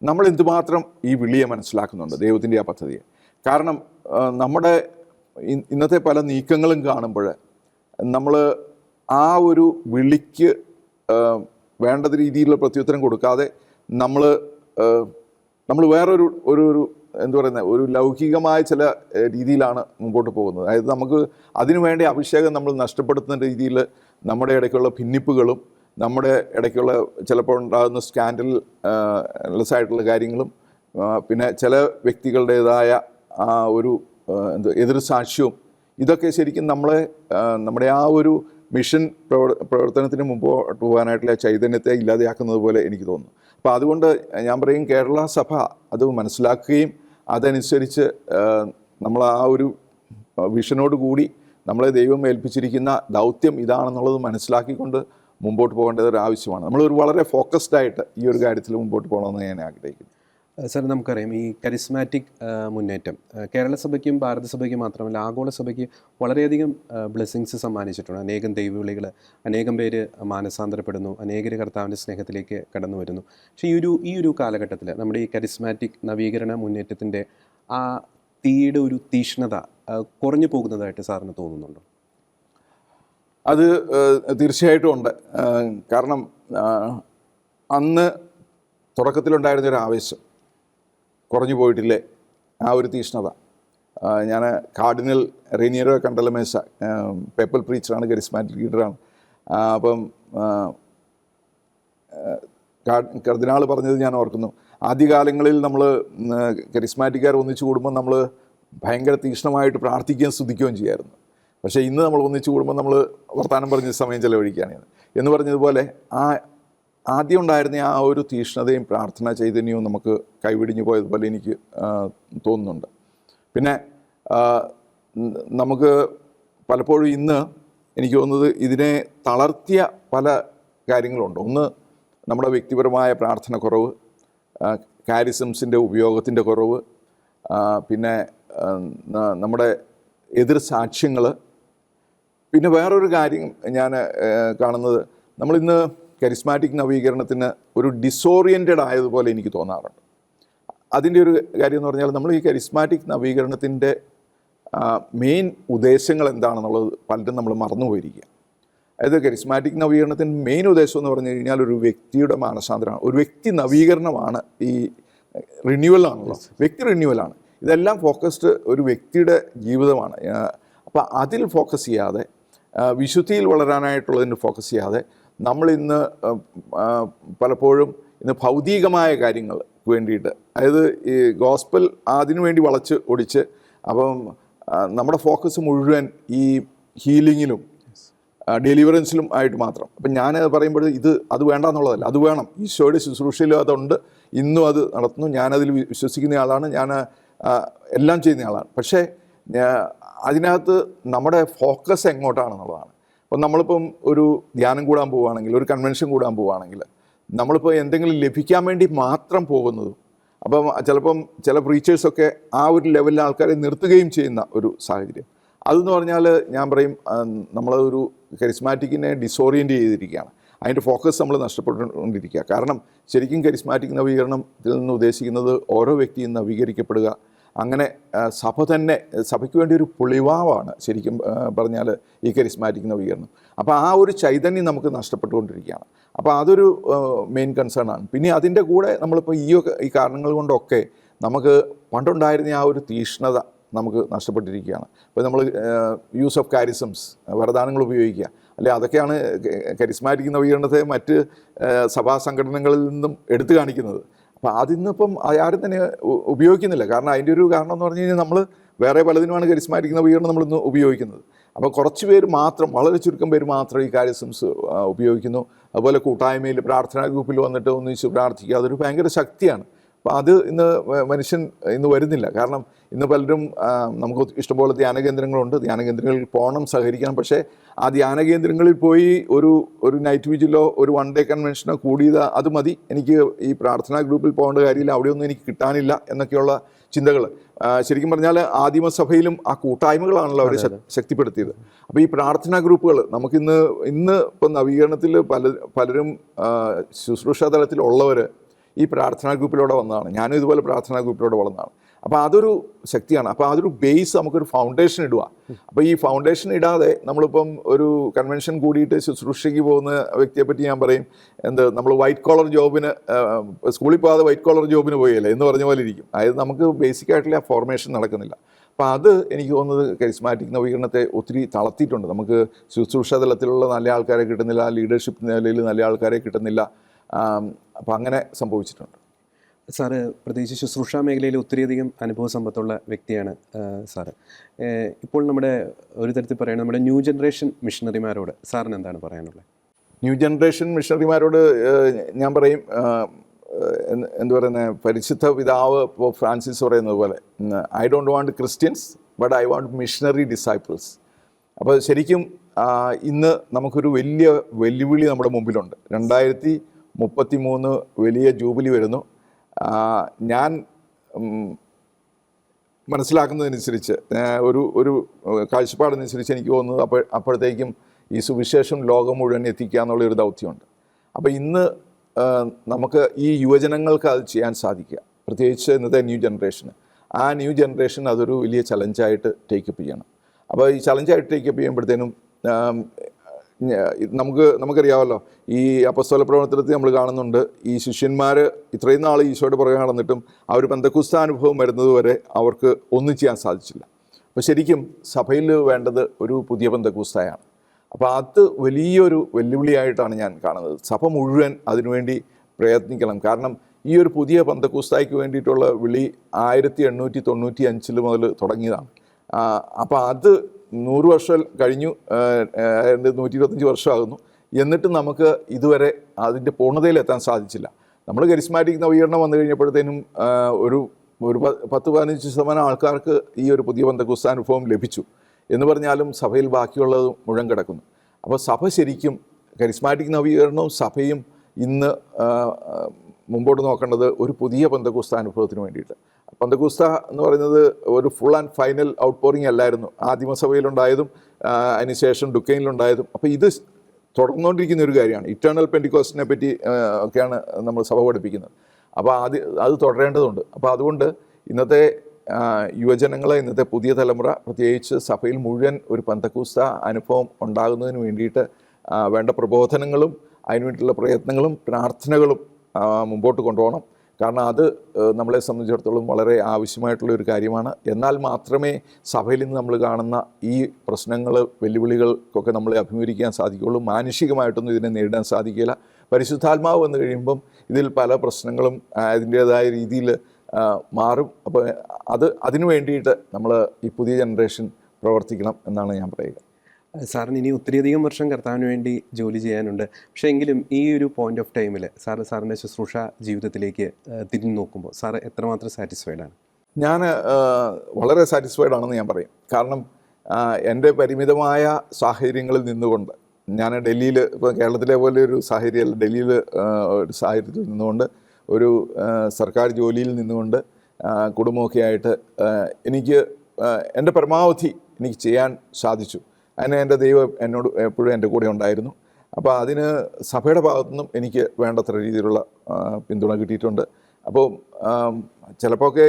നമ്മൾ എന്തുമാത്രം ഈ വിളിയെ മനസ്സിലാക്കുന്നുണ്ട്, ദൈവത്തിൻ്റെ ആ പദ്ധതിയെ. കാരണം നമ്മുടെ ഇന്നത്തെ പല നീക്കങ്ങളും കാണുമ്പോൾ നമ്മൾ ആ ഒരു വിളിക്ക് വേണ്ട രീതിയിലുള്ള പ്രത്യുത്തരം കൊടുക്കാതെ നമ്മൾ വേറൊരു ഒരു എന്താ പറയുന്നത്, ഒരു ലൗകികമായ ചില രീതിയിലാണ് മുമ്പോട്ട് പോകുന്നത്. അതായത് നമുക്ക് അതിനു വേണ്ടി അഭിഷേകം നമ്മൾ നഷ്ടപ്പെടുത്തുന്ന രീതിയിൽ നമ്മുടെ ഇടയ്ക്കുള്ള ഭിന്നിപ്പുകളും നമ്മുടെ ഇടയ്ക്കുള്ള ചിലപ്പോൾ ഉണ്ടാകുന്ന സ്കാൻഡൽലെസ് ആയിട്ടുള്ള കാര്യങ്ങളും പിന്നെ ചില വ്യക്തികളുടേതായ ആ ഒരു എതിർ സാക്ഷ്യവും ഇതൊക്കെ ശരിക്കും നമ്മുടെ ആ ഒരു മിഷൻ പ്രവർത്തനത്തിന് മുമ്പോട്ട് പോകാനായിട്ടുള്ള ചൈതന്യത്തെ ഇല്ലാതെയാക്കുന്നത് പോലെ എനിക്ക് തോന്നുന്നു. അപ്പോൾ അതുകൊണ്ട് ഞാൻ പറയും, കേരള സഭ അത് മനസ്സിലാക്കുകയും അതനുസരിച്ച് നമ്മൾ ആ ഒരു വിഷനോട് കൂടി നമ്മളെ ദൈവം ഏൽപ്പിച്ചിരിക്കുന്ന ദൗത്യം ഇതാണെന്നുള്ളത് മനസ്സിലാക്കിക്കൊണ്ട് മുമ്പോട്ട് പോകേണ്ടത് ഒരു ആവശ്യമാണ്. നമ്മളൊരു വളരെ ഫോക്കസ്ഡ് ആയിട്ട് ഈ ഒരു കാര്യത്തിൽ മുമ്പോട്ട് പോകണമെന്ന് ഞാൻ ആഗ്രഹിക്കുന്നു. സർ, നമുക്കറിയാം ഈ കരിസ്മാറ്റിക് മുന്നേറ്റം കേരള സഭയ്ക്കും ഭാരത സഭയ്ക്കും മാത്രമല്ല ആഗോള സഭയ്ക്ക് വളരെയധികം ബ്ലെസ്സിങ്സ് സമ്മാനിച്ചിട്ടുണ്ട്. അനേകം ദൈവവിളികൾ, അനേകം പേര് മാനസാന്തരപ്പെടുന്നു, അനേകർ കർത്താവിൻ്റെ സ്നേഹത്തിലേക്ക് കടന്നു വരുന്നു. പക്ഷേ ഈ ഒരു കാലഘട്ടത്തിൽ നമ്മുടെ ഈ കരിസ്മാറ്റിക് നവീകരണ മുന്നേറ്റത്തിൻ്റെ ആ തീയുടെ ഒരു തീഷ്ണത കുറഞ്ഞു പോകുന്നതായിട്ട് സാറിന് തോന്നുന്നുണ്ടോ? അത് തീർച്ചയായിട്ടും ഉണ്ട്. കാരണം അന്ന് തുടക്കത്തിലുണ്ടായിരുന്നൊരു ആവേശം കുറഞ്ഞു പോയിട്ടില്ലേ, ആ ഒരു തീഷ്ണത. ഞാൻ കാർഡിനൽ റെനിയറോ കണ്ടലമേസ പേപ്പൽ പ്രീച്ചറാണ്, കരിസ്മാറ്റിക് ലീഡറാണ്. അപ്പം കർദിനാൾ പറഞ്ഞത് ഞാൻ ഓർക്കുന്നു, ആദ്യകാലങ്ങളിൽ നമ്മൾ കരിസ്മാറ്റിക്കാർ ഒന്നിച്ചു കൂടുമ്പോൾ നമ്മൾ ഭയങ്കര തീഷ്ണമായിട്ട് പ്രാർത്ഥിക്കുകയും സ്തുതിക്കുകയും ചെയ്യായിരുന്നു. പക്ഷേ ഇന്ന് നമ്മൾ ഒന്നിച്ചു കൂടുമ്പോൾ നമ്മൾ വർത്തമാനം പറഞ്ഞ സമയം ചിലവഴിക്കുകയാണ് എന്ന് പറഞ്ഞതുപോലെ ആദ്യം ഉണ്ടായിരുന്ന ആ ഒരു തീഷ്ണതയും പ്രാർത്ഥനാ ചൈതന്യവും നമുക്ക് കൈവിടിഞ്ഞു പോയതുപോലെ എനിക്ക് തോന്നുന്നുണ്ട്. പിന്നെ നമുക്ക് പലപ്പോഴും ഇന്ന് എനിക്ക് തോന്നുന്നത് ഇതിനെ തളർത്തിയ പല കാര്യങ്ങളുണ്ട്. ഒന്ന്, നമ്മുടെ വ്യക്തിപരമായ പ്രാർത്ഥന കുറവ്, കാരിസംസിൻ്റെ ഉപയോഗത്തിൻ്റെ കുറവ്, പിന്നെ നമ്മുടെ എതിർ സാക്ഷ്യങ്ങൾ. പിന്നെ വേറൊരു കാര്യം ഞാൻ കാണുന്നത്, നമ്മളിന്ന് കരിസ്മാറ്റിക് നവീകരണത്തിന് ഒരു ഡിസോറിയൻറ്റഡ് ആയതുപോലെ എനിക്ക് തോന്നാറുണ്ട്. അതിൻ്റെ ഒരു കാര്യം എന്ന് പറഞ്ഞാൽ, നമ്മൾ ഈ കരിസ്മാറ്റിക് നവീകരണത്തിൻ്റെ മെയിൻ ഉദ്ദേശങ്ങൾ എന്താണെന്നുള്ളത് പലരും നമ്മൾ മറന്നുപോയിരിക്കുക. അതായത് കരിസ്മാറ്റിക് നവീകരണത്തിൻ്റെ മെയിൻ ഉദ്ദേശം എന്ന് പറഞ്ഞു കഴിഞ്ഞാൽ ഒരു വ്യക്തിയുടെ മാനസാന്തരമാണ്, ഒരു വ്യക്തി നവീകരണമാണ്, ഈ റിന്യൂവലാണല്ലോ, വ്യക്തി റിന്യൂവലാണ്. ഇതെല്ലാം ഫോക്കസ്ഡ് ഒരു വ്യക്തിയുടെ ജീവിതമാണ്. അപ്പോൾ അതിൽ ഫോക്കസ് ചെയ്യാതെ, വിശുദ്ധിയിൽ വളരാനായിട്ടുള്ളതിന് ഫോക്കസ് ചെയ്യാതെ, നമ്മളിന്ന് പലപ്പോഴും ഇന്ന് ഭൗതികമായ കാര്യങ്ങൾക്ക് വേണ്ടിയിട്ട്, അതായത് ഈ ഗോസ്പൽ അതിനു വേണ്ടി വളച്ച് ഒടിച്ച്, അപ്പം നമ്മുടെ ഫോക്കസ് മുഴുവൻ ഈ ഹീലിങ്ങിലും ഡെലിവറൻസിലും ആയിട്ട് മാത്രം. അപ്പം ഞാൻ പറയുമ്പോൾ അത് വേണ്ടെന്നുള്ളതല്ല, അത് വേണം. ഈശോയുടെ ശുശ്രൂഷയിലും അതുണ്ട്, ഇന്നും അത് നടത്തുന്നു. ഞാനതിൽ വിശ്വസിക്കുന്ന ആളാണ്, ഞാൻ എല്ലാം ചെയ്യുന്ന ആളാണ്. പക്ഷേ അതിനകത്ത് നമ്മുടെ ഫോക്കസ് എങ്ങോട്ടാണെന്നുള്ളതാണ്. അപ്പം നമ്മളിപ്പം ഒരു ധ്യാനം കൂടാൻ പോവുകയാണെങ്കിൽ, ഒരു കൺവെൻഷൻ കൂടാൻ പോവുകയാണെങ്കിൽ, നമ്മളിപ്പോൾ എന്തെങ്കിലും ലഭിക്കാൻ വേണ്ടി മാത്രം പോകുന്നതും, അപ്പം ചിലപ്പം ചില പ്രീച്ചേഴ്സൊക്കെ ആ ഒരു ലെവലിൽ ആൾക്കാരെ നിർത്തുകയും ചെയ്യുന്ന ഒരു സാഹചര്യം. അതെന്ന് പറഞ്ഞാൽ ഞാൻ പറയും, നമ്മളൊരു കരിസ്മാറ്റിക്കിനെ ഡിസോറിയൻറ്റ് ചെയ്തിരിക്കുകയാണ്. അതിൻ്റെ ഫോക്കസ് നമ്മൾ നഷ്ടപ്പെട്ടുകൊണ്ടിരിക്കുക. കാരണം ശരിക്കും കരിസ്മാറ്റിക് നവീകരണത്തിൽ നിന്ന് ഉദ്ദേശിക്കുന്നത് ഓരോ വ്യക്തിയും നവീകരിക്കപ്പെടുക, അങ്ങനെ സഭയ്ക്ക് വേണ്ടി ഒരു പുളിവാവാണ് ശരിക്കും പറഞ്ഞാൽ ഈ കരിസ്മാറ്റിക് നവീകരണം. അപ്പോൾ ആ ഒരു ചൈതന്യം നമുക്ക് നഷ്ടപ്പെട്ടുകൊണ്ടിരിക്കുകയാണ്. അപ്പോൾ അതൊരു മെയിൻ കൺസേൺ ആണ്. പിന്നെ അതിൻ്റെ കൂടെ നമ്മളിപ്പോൾ ഈ കാരണങ്ങൾ കൊണ്ടൊക്കെ നമുക്ക് പണ്ടുണ്ടായിരുന്ന ആ ഒരു തീഷ്ണത നമുക്ക് നഷ്ടപ്പെട്ടിരിക്കുകയാണ്. ഇപ്പോൾ നമ്മൾ യൂസ് ഓഫ് കാരിസംസ്, വരദാനങ്ങൾ ഉപയോഗിക്കുക, അല്ലെ, അതൊക്കെയാണ് കരിസ്മാറ്റിക് നവീകരണത്തെ മറ്റ് സഭാ സംഘടനകളിൽ നിന്നും എടുത്തു കാണിക്കുന്നത്. അപ്പോൾ അതിന്നിപ്പം ആരും തന്നെ ഉപയോഗിക്കുന്നില്ല. കാരണം അതിൻ്റെ ഒരു കാരണം എന്ന് പറഞ്ഞു കഴിഞ്ഞാൽ, നമ്മൾ വേറെ പലതിനുമാണ് കരിസ്മാറ്റിക് നവീകരണം നമ്മളിന്ന് ഉപയോഗിക്കുന്നത്. അപ്പോൾ കുറച്ച് പേര് മാത്രം, വളരെ ചുരുക്കം പേര് മാത്രം ഈ കാരിസംസ് ഉപയോഗിക്കുന്നു. അതുപോലെ കൂട്ടായ്മയിൽ പ്രാർത്ഥനാ ഗ്രൂപ്പിൽ വന്നിട്ട് ഒന്നിച്ച് പ്രാർത്ഥിക്കുക, അതൊരു ഭയങ്കര ശക്തിയാണ്. അപ്പോൾ അത് മനുഷ്യൻ ഇന്ന് വരുന്നില്ല. കാരണം ഇന്ന് പലരും, നമുക്ക് ഇഷ്ടംപോലെ ധ്യാന കേന്ദ്രങ്ങളുണ്ട്, ധ്യാന കേന്ദ്രങ്ങളിൽ പോകണം, സഹകരിക്കണം. പക്ഷേ ആ ധ്യാന കേന്ദ്രങ്ങളിൽ പോയി ഒരു നൈറ്റ് വിജിലോ ഒരു വൺ ഡേ കൺവെൻഷനോ കൂടിയത് അത് മതി, എനിക്ക് ഈ പ്രാർത്ഥനാ ഗ്രൂപ്പിൽ പോകേണ്ട കാര്യമില്ല, അവിടെയൊന്നും എനിക്ക് കിട്ടാനില്ല എന്നൊക്കെയുള്ള ചിന്തകൾ. ശരിക്കും പറഞ്ഞാൽ ആദിമസഭയിലും ആ കൂട്ടായ്മകളാണല്ലോ അവർ ശക്തിപ്പെടുത്തിയത്. അപ്പോൾ ഈ പ്രാർത്ഥനാ ഗ്രൂപ്പുകൾ ഇന്ന് ഇപ്പം നവീകരണത്തിൽ പലരും ശുശ്രൂഷാ തലത്തിലുള്ളവർ ഈ പ്രാർത്ഥനാ ഗ്രൂപ്പിലൂടെ വന്നതാണ്. ഞാനും ഇതുപോലെ പ്രാർത്ഥനാ ഗ്രൂപ്പിലൂടെ വളർന്നതാണ്. അപ്പോൾ അതൊരു ശക്തിയാണ്. അപ്പോൾ അതൊരു ബേസ്, നമുക്കൊരു ഫൗണ്ടേഷൻ ഇടുക. അപ്പോൾ ഈ ഫൗണ്ടേഷൻ ഇടാതെ നമ്മളിപ്പം ഒരു കൺവെൻഷൻ കൂടിയിട്ട് ശുശ്രൂഷയ്ക്ക് പോകുന്ന വ്യക്തിയെ പറ്റി ഞാൻ പറയും, നമ്മൾ വൈറ്റ് കോളർ ജോബിന്, സ്കൂളിൽ പോകാതെ വൈറ്റ് കോളർ ജോബിന് പോയല്ലേ എന്ന് പറഞ്ഞ പോലെ ഇരിക്കും. അതായത് നമുക്ക് ബേസിക്കായിട്ടുള്ള ആ ഫോർമേഷൻ നടക്കുന്നില്ല. അപ്പോൾ അത് എനിക്ക് തോന്നുന്നത് കരിസ്മാറ്റിക് നവീകരണത്തെ ഒത്തിരി തളർത്തിയിട്ടുണ്ട്. നമുക്ക് ശുശ്രൂഷ തലത്തിലുള്ള നല്ല ആൾക്കാരെ കിട്ടുന്നില്ല, ലീഡർഷിപ്പ് നിലയിൽ നല്ല ആൾക്കാരെ കിട്ടുന്നില്ല. അപ്പോൾ അങ്ങനെ സംഭവിച്ചിട്ടുണ്ട്. സാറ് പ്രത്യേകിച്ച് ശുശ്രൂഷ മേഖലയിൽ ഒത്തിരിയധികം അനുഭവ സമ്പത്തുള്ള വ്യക്തിയാണ് സാറ്. ഇപ്പോൾ നമ്മുടെ ഒരു തരത്തിൽ പറയുന്നത് നമ്മുടെ ന്യൂ ജനറേഷൻ മിഷണറിമാരോട് സാറിന് എന്താണ് പറയാനുള്ളത്? ന്യൂ ജനറേഷൻ മിഷണറിമാരോട് ഞാൻ പറയും, എന്തു പറയുന്നത്, പരിശുദ്ധ പിതാവ് ഇപ്പോൾ ഫ്രാൻസിസ് പറയുന്നത് പോലെ, I don't want Christians but I want missionary disciples. അപ്പോൾ ശരിക്കും ഇന്ന് നമുക്കൊരു വലിയ വെല്ലുവിളി നമ്മുടെ മുമ്പിലുണ്ട്. 2033 വലിയ ജൂബിലി വരുന്നു. ഞാൻ മനസ്സിലാക്കുന്നതനുസരിച്ച്, ഒരു കാഴ്ചപ്പാടനുസരിച്ച് എനിക്ക് തോന്നുന്നത് അപ്പോഴത്തേക്കും ഈ സുവിശേഷം ലോകം മുഴുവൻ എത്തിക്കുക എന്നുള്ളൊരു ദൗത്യമുണ്ട്. അപ്പോൾ ഇന്ന് നമുക്ക് ഈ യുവജനങ്ങൾക്ക് അത് ചെയ്യാൻ സാധിക്കുക, പ്രത്യേകിച്ച് ഇന്നത്തെ ന്യൂ ജനറേഷന്. ആ ന്യൂ ജനറേഷൻ അതൊരു വലിയ ചലഞ്ചായിട്ട് ടേക്കപ്പ് ചെയ്യണം. അപ്പോൾ ഈ ചലഞ്ചായിട്ട് ടേക്കപ്പ് ചെയ്യുമ്പോഴത്തേനും നമുക്കറിയാമല്ലോ, ഈ അപ്പസ്തോല പ്രവർത്തനത്തിൽ നമ്മൾ കാണുന്നുണ്ട്, ഈ ശിഷ്യന്മാർ ഇത്രയും നാൾ ഈശോയുടെ പുറകെ നടന്നിട്ടും അവർ പെന്തക്കോസ്ത അനുഭവം വരുന്നത് വരെ അവർക്ക് ഒന്നും ചെയ്യാൻ സാധിച്ചില്ല. അപ്പോൾ ശരിക്കും സഭയിൽ വേണ്ടത് ഒരു പുതിയ പെന്തക്കോസ്തയാണ്. അപ്പോൾ അത് വലിയൊരു വെല്ലുവിളിയായിട്ടാണ് ഞാൻ കാണുന്നത്. സഭ മുഴുവൻ അതിനുവേണ്ടി പ്രയത്നിക്കണം. കാരണം ഈ ഒരു പുതിയ പെന്തക്കോസ്തായ്ക്ക് വേണ്ടിയിട്ടുള്ള വിളി 1895 മുതൽ തുടങ്ങിയതാണ്. അപ്പോൾ അത് 100 വർഷം കഴിഞ്ഞു, 125 വർഷമാകുന്നു. എന്നിട്ട് നമുക്ക് ഇതുവരെ അതിൻ്റെ പൂർണ്ണതയിലെത്താൻ സാധിച്ചില്ല. നമ്മൾ കരിസ്മാറ്റിക് നവീകരണം വന്നു കഴിഞ്ഞപ്പോഴത്തേനും ഒരു 10-15% ആൾക്കാർക്ക് ഈ ഒരു പുതിയ പെന്തക്കോസ്ത അനുഭവം ലഭിച്ചു എന്ന് പറഞ്ഞാലും സഭയിൽ ബാക്കിയുള്ളത് മുഴുവൻ കിടക്കുന്നു. അപ്പോൾ സഭ ശരിക്കും, കരിസ്മാറ്റിക് നവീകരണവും സഭയും ഇന്ന് മുമ്പോട്ട് നോക്കേണ്ടത് ഒരു പുതിയ പെന്തക്കോസ്ത അനുഭവത്തിന് വേണ്ടിയിട്ട്. പെന്തക്കോസ്ത എന്ന് പറയുന്നത് ഒരു full and final out pouring അല്ലായിരുന്നു. ആദിമസഭയിലുണ്ടായതും അതിനുശേഷം ഡുക്കൈനിലുണ്ടായതും. അപ്പോൾ ഇത് തുടർന്നുകൊണ്ടിരിക്കുന്ന ഒരു കാര്യമാണ്. ഇറ്റേണൽ പെന്റിക്കോസ്റ്റിനെ പറ്റി ഒക്കെയാണ് നമ്മൾ സഭ പഠിപ്പിക്കുന്നത്. അപ്പോൾ അത് തുടരേണ്ടതുണ്ട്. അപ്പോൾ അതുകൊണ്ട് ഇന്നത്തെ യുവജനങ്ങളെ, ഇന്നത്തെ പുതിയ തലമുറ, പ്രത്യേകിച്ച് സഭയിൽ മുഴുവൻ ഒരു പെന്തക്കോസ്ത അനുഭവം ഉണ്ടാകുന്നതിന് വേണ്ടിയിട്ട് വേണ്ട പ്രബോധനങ്ങളും അതിനുവേണ്ടിയിട്ടുള്ള പ്രയത്നങ്ങളും പ്രാർത്ഥനകളും മുമ്പോട്ട് കൊണ്ടുപോകണം. കാരണം അത് നമ്മളെ സംബന്ധിച്ചിടത്തോളം വളരെ ആവശ്യമായിട്ടുള്ള ഒരു കാര്യമാണ്. എന്നാൽ മാത്രമേ സഭയിൽ നിന്ന് നമ്മൾ കാണുന്ന ഈ പ്രശ്നങ്ങൾ, വെല്ലുവിളികൾക്കൊക്കെ നമ്മളെ അഭിമുഖീകരിക്കാൻ സാധിക്കുകയുള്ളൂ. മാനുഷികമായിട്ടൊന്നും ഇതിനെ നേരിടാൻ സാധിക്കില്ല. പരിശുദ്ധാത്മാവ് വന്നു കഴിയുമ്പം ഇതിൽ പല പ്രശ്നങ്ങളും അതിൻ്റേതായ രീതിയിൽ മാറും. അപ്പോൾ അതിനു വേണ്ടിയിട്ട് നമ്മൾ ഈ പുതിയ ജനറേഷൻ പ്രവർത്തിക്കണം എന്നാണ് ഞാൻ പറയുക. സാറിന് ഇനി ഒത്തിരിയധികം വർഷം കർത്താവിന് വേണ്ടി ജോലി ചെയ്യാനുണ്ട്. പക്ഷേ എങ്കിലും ഈ ഒരു പോയിന്റ് ഓഫ് ടൈമിൽ സാറിൻ്റെ ശുശ്രൂഷ ജീവിതത്തിലേക്ക് തിരിഞ്ഞു നോക്കുമ്പോൾ സാറ് എത്രമാത്രം സാറ്റിസ്ഫൈഡാണ്? ഞാൻ വളരെ സാറ്റിസ്ഫൈഡ് ആണെന്ന് ഞാൻ പറയും. കാരണം എൻ്റെ പരിമിതമായ സാഹചര്യങ്ങളിൽ നിന്നുകൊണ്ട്, ഞാൻ ഡൽഹിയിൽ, ഇപ്പോൾ കേരളത്തിലെ പോലെ ഒരു സാഹചര്യമല്ല, ഡൽഹിയിൽ ഒരു സാഹചര്യത്തിൽ നിന്നുകൊണ്ട്, ഒരു സർക്കാർ ജോലിയിൽ നിന്നുകൊണ്ട്, കുടുംബമൊക്കെ ആയിട്ട് എനിക്ക് എൻ്റെ പരമാവധി എനിക്ക് ചെയ്യാൻ സാധിച്ചു. അതിന് എൻ്റെ ദൈവം എന്നോട് എപ്പോഴും എൻ്റെ കൂടെ ഉണ്ടായിരുന്നു. അപ്പോൾ അതിന് സഭയുടെ ഭാഗത്തുനിന്നും എനിക്ക് വേണ്ടത്ര രീതിയിലുള്ള പിന്തുണ കിട്ടിയിട്ടുണ്ട്. അപ്പോൾ ചിലപ്പോഴൊക്കെ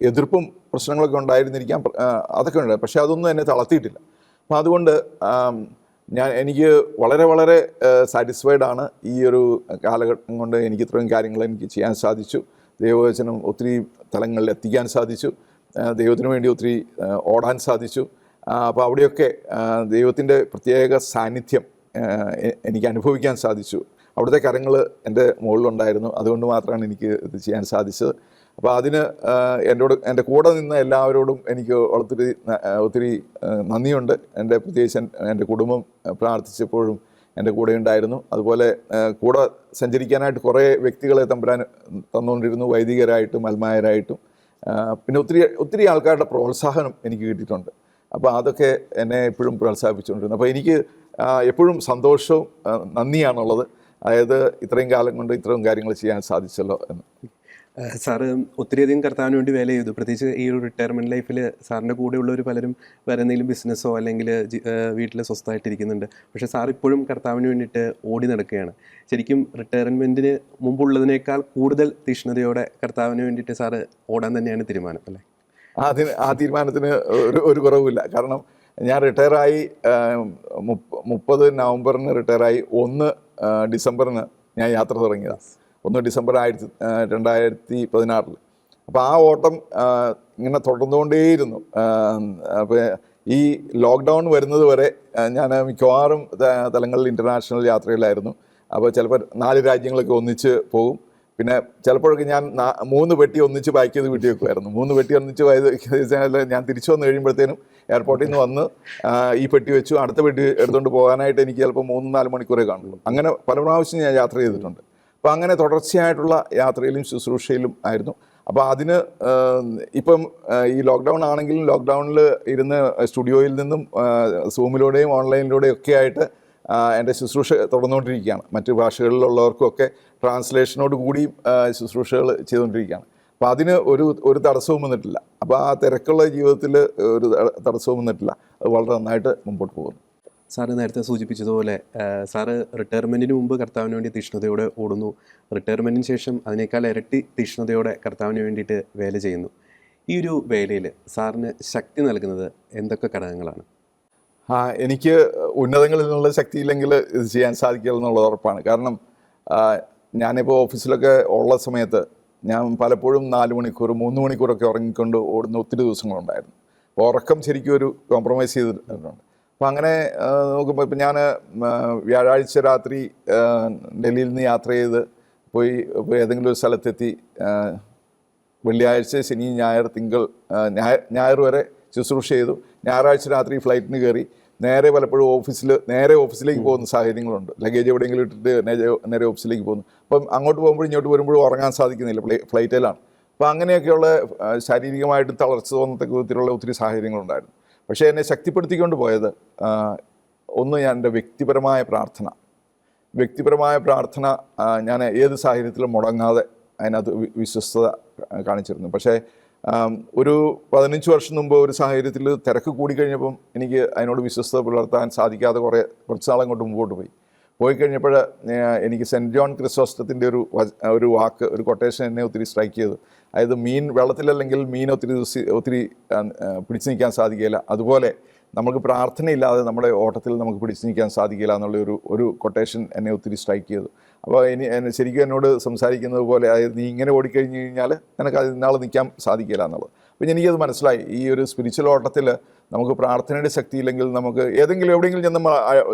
എതിർപ്പും പ്രശ്നങ്ങളൊക്കെ ഉണ്ടായിരുന്നിരിക്കാം, അതൊക്കെ ഉണ്ട്. പക്ഷേ അതൊന്നും എന്നെ തളർത്തിയിട്ടില്ല. അപ്പോൾ അതുകൊണ്ട് എനിക്ക് വളരെ വളരെ സാറ്റിസ്ഫൈഡ് ആണ്. ഈ ഒരു കാലഘട്ടം കൊണ്ട് എനിക്ക് ഇത്രയും കാര്യങ്ങൾ എനിക്ക് ചെയ്യാൻ സാധിച്ചു. ദൈവവചനം ഒത്തിരി തലങ്ങളിൽ എത്തിക്കാൻ സാധിച്ചു. ദൈവത്തിന് വേണ്ടി ഒത്തിരി ഓടാൻ സാധിച്ചു. അപ്പോൾ അവിടെയൊക്കെ ദൈവത്തിൻ്റെ പ്രത്യേക സാന്നിധ്യം എനിക്ക് അനുഭവിക്കാൻ സാധിച്ചു. അവിടുത്തെ കരങ്ങൾ എൻ്റെ മുകളിലുണ്ടായിരുന്നു. അതുകൊണ്ട് മാത്രമാണ് എനിക്ക് ഇത് ചെയ്യാൻ സാധിച്ചത്. അപ്പോൾ അതിന് എൻ്റെ കൂടെ നിന്ന എല്ലാവരോടും എനിക്ക് ഒത്തിരി നന്ദിയുണ്ട്. പ്രത്യേകിച്ച് എൻ്റെ കുടുംബം പ്രാർത്ഥിച്ചപ്പോഴും എൻ്റെ കൂടെ ഉണ്ടായിരുന്നു. അതുപോലെ കൂടെ സഞ്ചരിക്കാനായിട്ട് കുറേ വ്യക്തികളെ തമ്പുരാൻ തന്നുകൊണ്ടിരുന്നു, വൈദികരായിട്ടും അൽമായരായിട്ടും. പിന്നെ ഒത്തിരി ആൾക്കാരുടെ പ്രോത്സാഹനം എനിക്ക് കിട്ടിയിട്ടുണ്ട്. അപ്പോൾ അതൊക്കെ എന്നെ എപ്പോഴും പ്രോത്സാഹിപ്പിച്ചുകൊണ്ടിരുന്നു. അപ്പോൾ എനിക്ക് എപ്പോഴും സന്തോഷവും നന്ദിയാണുള്ളത്. അതായത് ഇത്രയും കാലം കൊണ്ട് ഇത്രയും കാര്യങ്ങൾ ചെയ്യാൻ സാധിച്ചല്ലോ എന്ന്. സാറ് ഒത്തിരിയധികം കർത്താവിന് വേണ്ടി വേല ചെയ്തു. പ്രത്യേകിച്ച് ഈ ഒരു റിട്ടയർമെൻറ്റ് ലൈഫിൽ സാറിൻ്റെ കൂടെയുള്ളവർ പലരും വേറെ എന്തെങ്കിലും ബിസിനസ്സോ അല്ലെങ്കിൽ വീട്ടിൽ സ്വസ്ഥമായിട്ടിരിക്കുന്നുണ്ട്. പക്ഷേ സാർ ഇപ്പോഴും കർത്താവിന് വേണ്ടിയിട്ട് ഓടി നടക്കുകയാണ്. ശരിക്കും റിട്ടയർമെൻറ്റിന് മുമ്പുള്ളതിനേക്കാൾ കൂടുതൽ തീക്ഷ്ണതയോടെ കർത്താവിന് വേണ്ടിയിട്ട് സാറ് ഓടാൻ തന്നെയാണ് തീരുമാനം അല്ലേ? ആ തീരുമാനത്തിന് ഒരു കുറവുമില്ല. കാരണം ഞാൻ റിട്ടയറായി 30 നവംബറിന് റിട്ടയറായി, 1 ഡിസംബറിന് ഞാൻ യാത്ര തുടങ്ങിയതാണ്. 1 ഡിസംബർ 2016. അപ്പോൾ ആ ഓട്ടം ഇങ്ങനെ തുടർന്നുകൊണ്ടേയിരുന്നു. അപ്പോൾ ഈ ലോക്ക്ഡൗൺ വരുന്നത് വരെ ഞാൻ മിക്കവാറും തലങ്ങളിൽ ഇൻ്റർനാഷണൽ യാത്രയിലായിരുന്നു. അപ്പോൾ ചിലപ്പോൾ 4 രാജ്യങ്ങളൊക്കെ ഒന്നിച്ച് പോകും. പിന്നെ ചിലപ്പോഴൊക്കെ ഞാൻ 3 പെട്ടി ഒന്നിച്ച് പാക്ക് ചെയ്ത് വീട്ടിൽ വെക്കുമായിരുന്നു. 3 പെട്ടി ഒന്നിച്ച് വെച്ചാൽ ഞാൻ തിരിച്ചു വന്നു കഴിയുമ്പോഴത്തേനും എയർപോർട്ടിൽ നിന്ന് വന്ന് ഈ പെട്ടി വെച്ചു, അടുത്ത പെട്ടി എടുത്തുകൊണ്ട് പോകാനായിട്ട് എനിക്ക് ചിലപ്പോൾ 3-4 മണിക്കൂറേ കാണുള്ളൂ. അങ്ങനെ പല പ്രാവശ്യം ഞാൻ യാത്ര ചെയ്തിട്ടുണ്ട്. അപ്പോൾ അങ്ങനെ തുടർച്ചയായിട്ടുള്ള യാത്രയിലും ശുശ്രൂഷയിലും ആയിരുന്നു. അപ്പോൾ അതിന് ഇപ്പം ഈ ലോക്ക്ഡൗൺ ആണെങ്കിലും ലോക്ക്ഡൗണിൽ ഇരുന്ന് സ്റ്റുഡിയോയിൽ നിന്നും സൂമിലൂടെയും ഓൺലൈനിലൂടെയും ഒക്കെ ആയിട്ട് എൻ്റെ ശുശ്രൂഷ തുടർന്നുകൊണ്ടിരിക്കുകയാണ്. മറ്റ് ഭാഷകളിലുള്ളവർക്കൊക്കെ ട്രാൻസ്ലേഷനോട് കൂടിയും ശുശ്രൂഷകൾ ചെയ്തുകൊണ്ടിരിക്കുകയാണ്. അപ്പോൾ അതിന് ഒരു തടസ്സവും വന്നിട്ടില്ല. അപ്പോൾ ആ തിരക്കുള്ള ജീവിതത്തിൽ ഒരു തടസ്സവും വന്നിട്ടില്ല. അത് വളരെ നന്നായിട്ട് മുമ്പോട്ട് പോകുന്നു. സാറ് നേരത്തെ സൂചിപ്പിച്ചതുപോലെ സാറ് റിട്ടയർമെൻറ്റിന് മുമ്പ് കർത്താവിന് വേണ്ടി തീക്ഷ്ണതയോടെ ഓടുന്നു. റിട്ടയർമെൻറ്റിന് ശേഷം അതിനേക്കാൾ ഇരട്ടി തീക്ഷ്ണതയോടെ കർത്താവിന് വേണ്ടിയിട്ട് വേല ചെയ്യുന്നു. ഈ ഒരു വേലയിൽ സാറിന് ശക്തി നൽകുന്നത് എന്തൊക്കെ ഘടകങ്ങളാണ്? എനിക്ക് ഉന്നതങ്ങളിൽ നിന്നുള്ള ശക്തിയില്ലെങ്കിൽ ഇത് ചെയ്യാൻ സാധിക്കില്ല എന്നുള്ളത് ഉറപ്പാണ്. കാരണം ഞാനിപ്പോൾ ഓഫീസിലൊക്കെ ഉള്ള സമയത്ത് ഞാൻ പലപ്പോഴും 4 മണിക്കൂർ 3 മണിക്കൂറൊക്കെ ഉറങ്ങിക്കൊണ്ട് ഓടുന്ന ഒത്തിരി ദിവസങ്ങളുണ്ടായിരുന്നു. അപ്പോൾ ഉറക്കം ശരിക്കും ഒരു കോംപ്രമൈസ് ചെയ്തിട്ടുണ്ട്. അപ്പോൾ അങ്ങനെ നോക്കുമ്പോൾ ഇപ്പം ഞാൻ വ്യാഴാഴ്ച രാത്രി ഡൽഹിയിൽ നിന്ന് യാത്ര ചെയ്ത് പോയി ഏതെങ്കിലും ഒരു സ്ഥലത്തെത്തി വെള്ളിയാഴ്ച, ശനി, ഞായർ, തിങ്കൾ, ഞായർ വരെ ശുശ്രൂഷ ചെയ്തു. ഞായറാഴ്ച രാത്രി ഫ്ലൈറ്റിന് കയറി പലപ്പോഴും നേരെ ഓഫീസിലേക്ക് പോകുന്ന സാഹചര്യങ്ങളുണ്ട്. ലഗേജ് എവിടെയെങ്കിലും ഇട്ടിട്ട് നേരെ ഓഫീസിലേക്ക് പോകുന്നു. അപ്പം അങ്ങോട്ട് പോകുമ്പോഴും ഇങ്ങോട്ട് വരുമ്പോഴും ഉറങ്ങാൻ സാധിക്കുന്നില്ല, ഫ്ലൈറ്റിലാണ്. അപ്പോൾ അങ്ങനെയൊക്കെയുള്ള ശാരീരികമായിട്ട് തളർച്ച തോന്നത്തക്ക വിധത്തിലുള്ള ഒത്തിരി സാഹചര്യങ്ങളുണ്ടായിരുന്നു. പക്ഷേ എന്നെ ശക്തിപ്പെടുത്തിക്കൊണ്ട് പോയത് ഒന്ന് ഞാൻ എൻ്റെ വ്യക്തിപരമായ പ്രാർത്ഥന ഞാൻ ഏത് സാഹചര്യത്തിലും മുടങ്ങാതെ അതിനകത്ത് വിശ്വസ്തത കാണിച്ചിരുന്നു. പക്ഷേ ഒരു 15 വർഷം മുമ്പ് ഒരു സാഹചര്യത്തിൽ തിരക്ക് കൂടിക്കഴിഞ്ഞപ്പം എനിക്ക് അതിനോട് വിശ്വസ്തത പുലർത്താൻ സാധിക്കാതെ കുറച്ച് നാളെ കൊണ്ട് മുമ്പോട്ട് പോയി കഴിഞ്ഞപ്പോൾ എനിക്ക് സെൻറ്റ് ജോൺ ക്രിസോസ്റ്റത്തിൻ്റെ ഒരു വാക്ക്, ഒരു കൊട്ടേഷൻ എന്നെ ഒത്തിരി സ്ട്രൈക്ക് ചെയ്തു. അതായത് വെള്ളത്തിലല്ലെങ്കിൽ മീൻ ഒത്തിരി പിടിച്ചു നിൽക്കാൻ സാധിക്കില്ല, അതുപോലെ നമുക്ക് പ്രാർത്ഥനയില്ലാതെ നമ്മുടെ ഓട്ടത്തിൽ നമുക്ക് പിടിച്ചു നിൽക്കാൻ സാധിക്കില്ല എന്നുള്ള ഒരു കൊട്ടേഷൻ എന്നെ ഒത്തിരി സ്ട്രൈക്ക് ചെയ്തു. അപ്പോൾ ശരിക്കും എന്നോട് സംസാരിക്കുന്നത് പോലെ, അതായത് നീ ഇങ്ങനെ ഓടിക്കഴിഞ്ഞ് കഴിഞ്ഞാൽ നിനക്ക് അത് ഇന്നാൾ നിൽക്കാൻ സാധിക്കില്ല എന്നുള്ളത്. അപ്പോൾ എനിക്കത് മനസ്സിലായി. ഈ ഒരു സ്പിരിച്വൽ ഓട്ടത്തിൽ നമുക്ക് പ്രാർത്ഥനയുടെ ശക്തിയില്ലെങ്കിൽ നമുക്ക് എവിടെയെങ്കിലും ചെന്ന്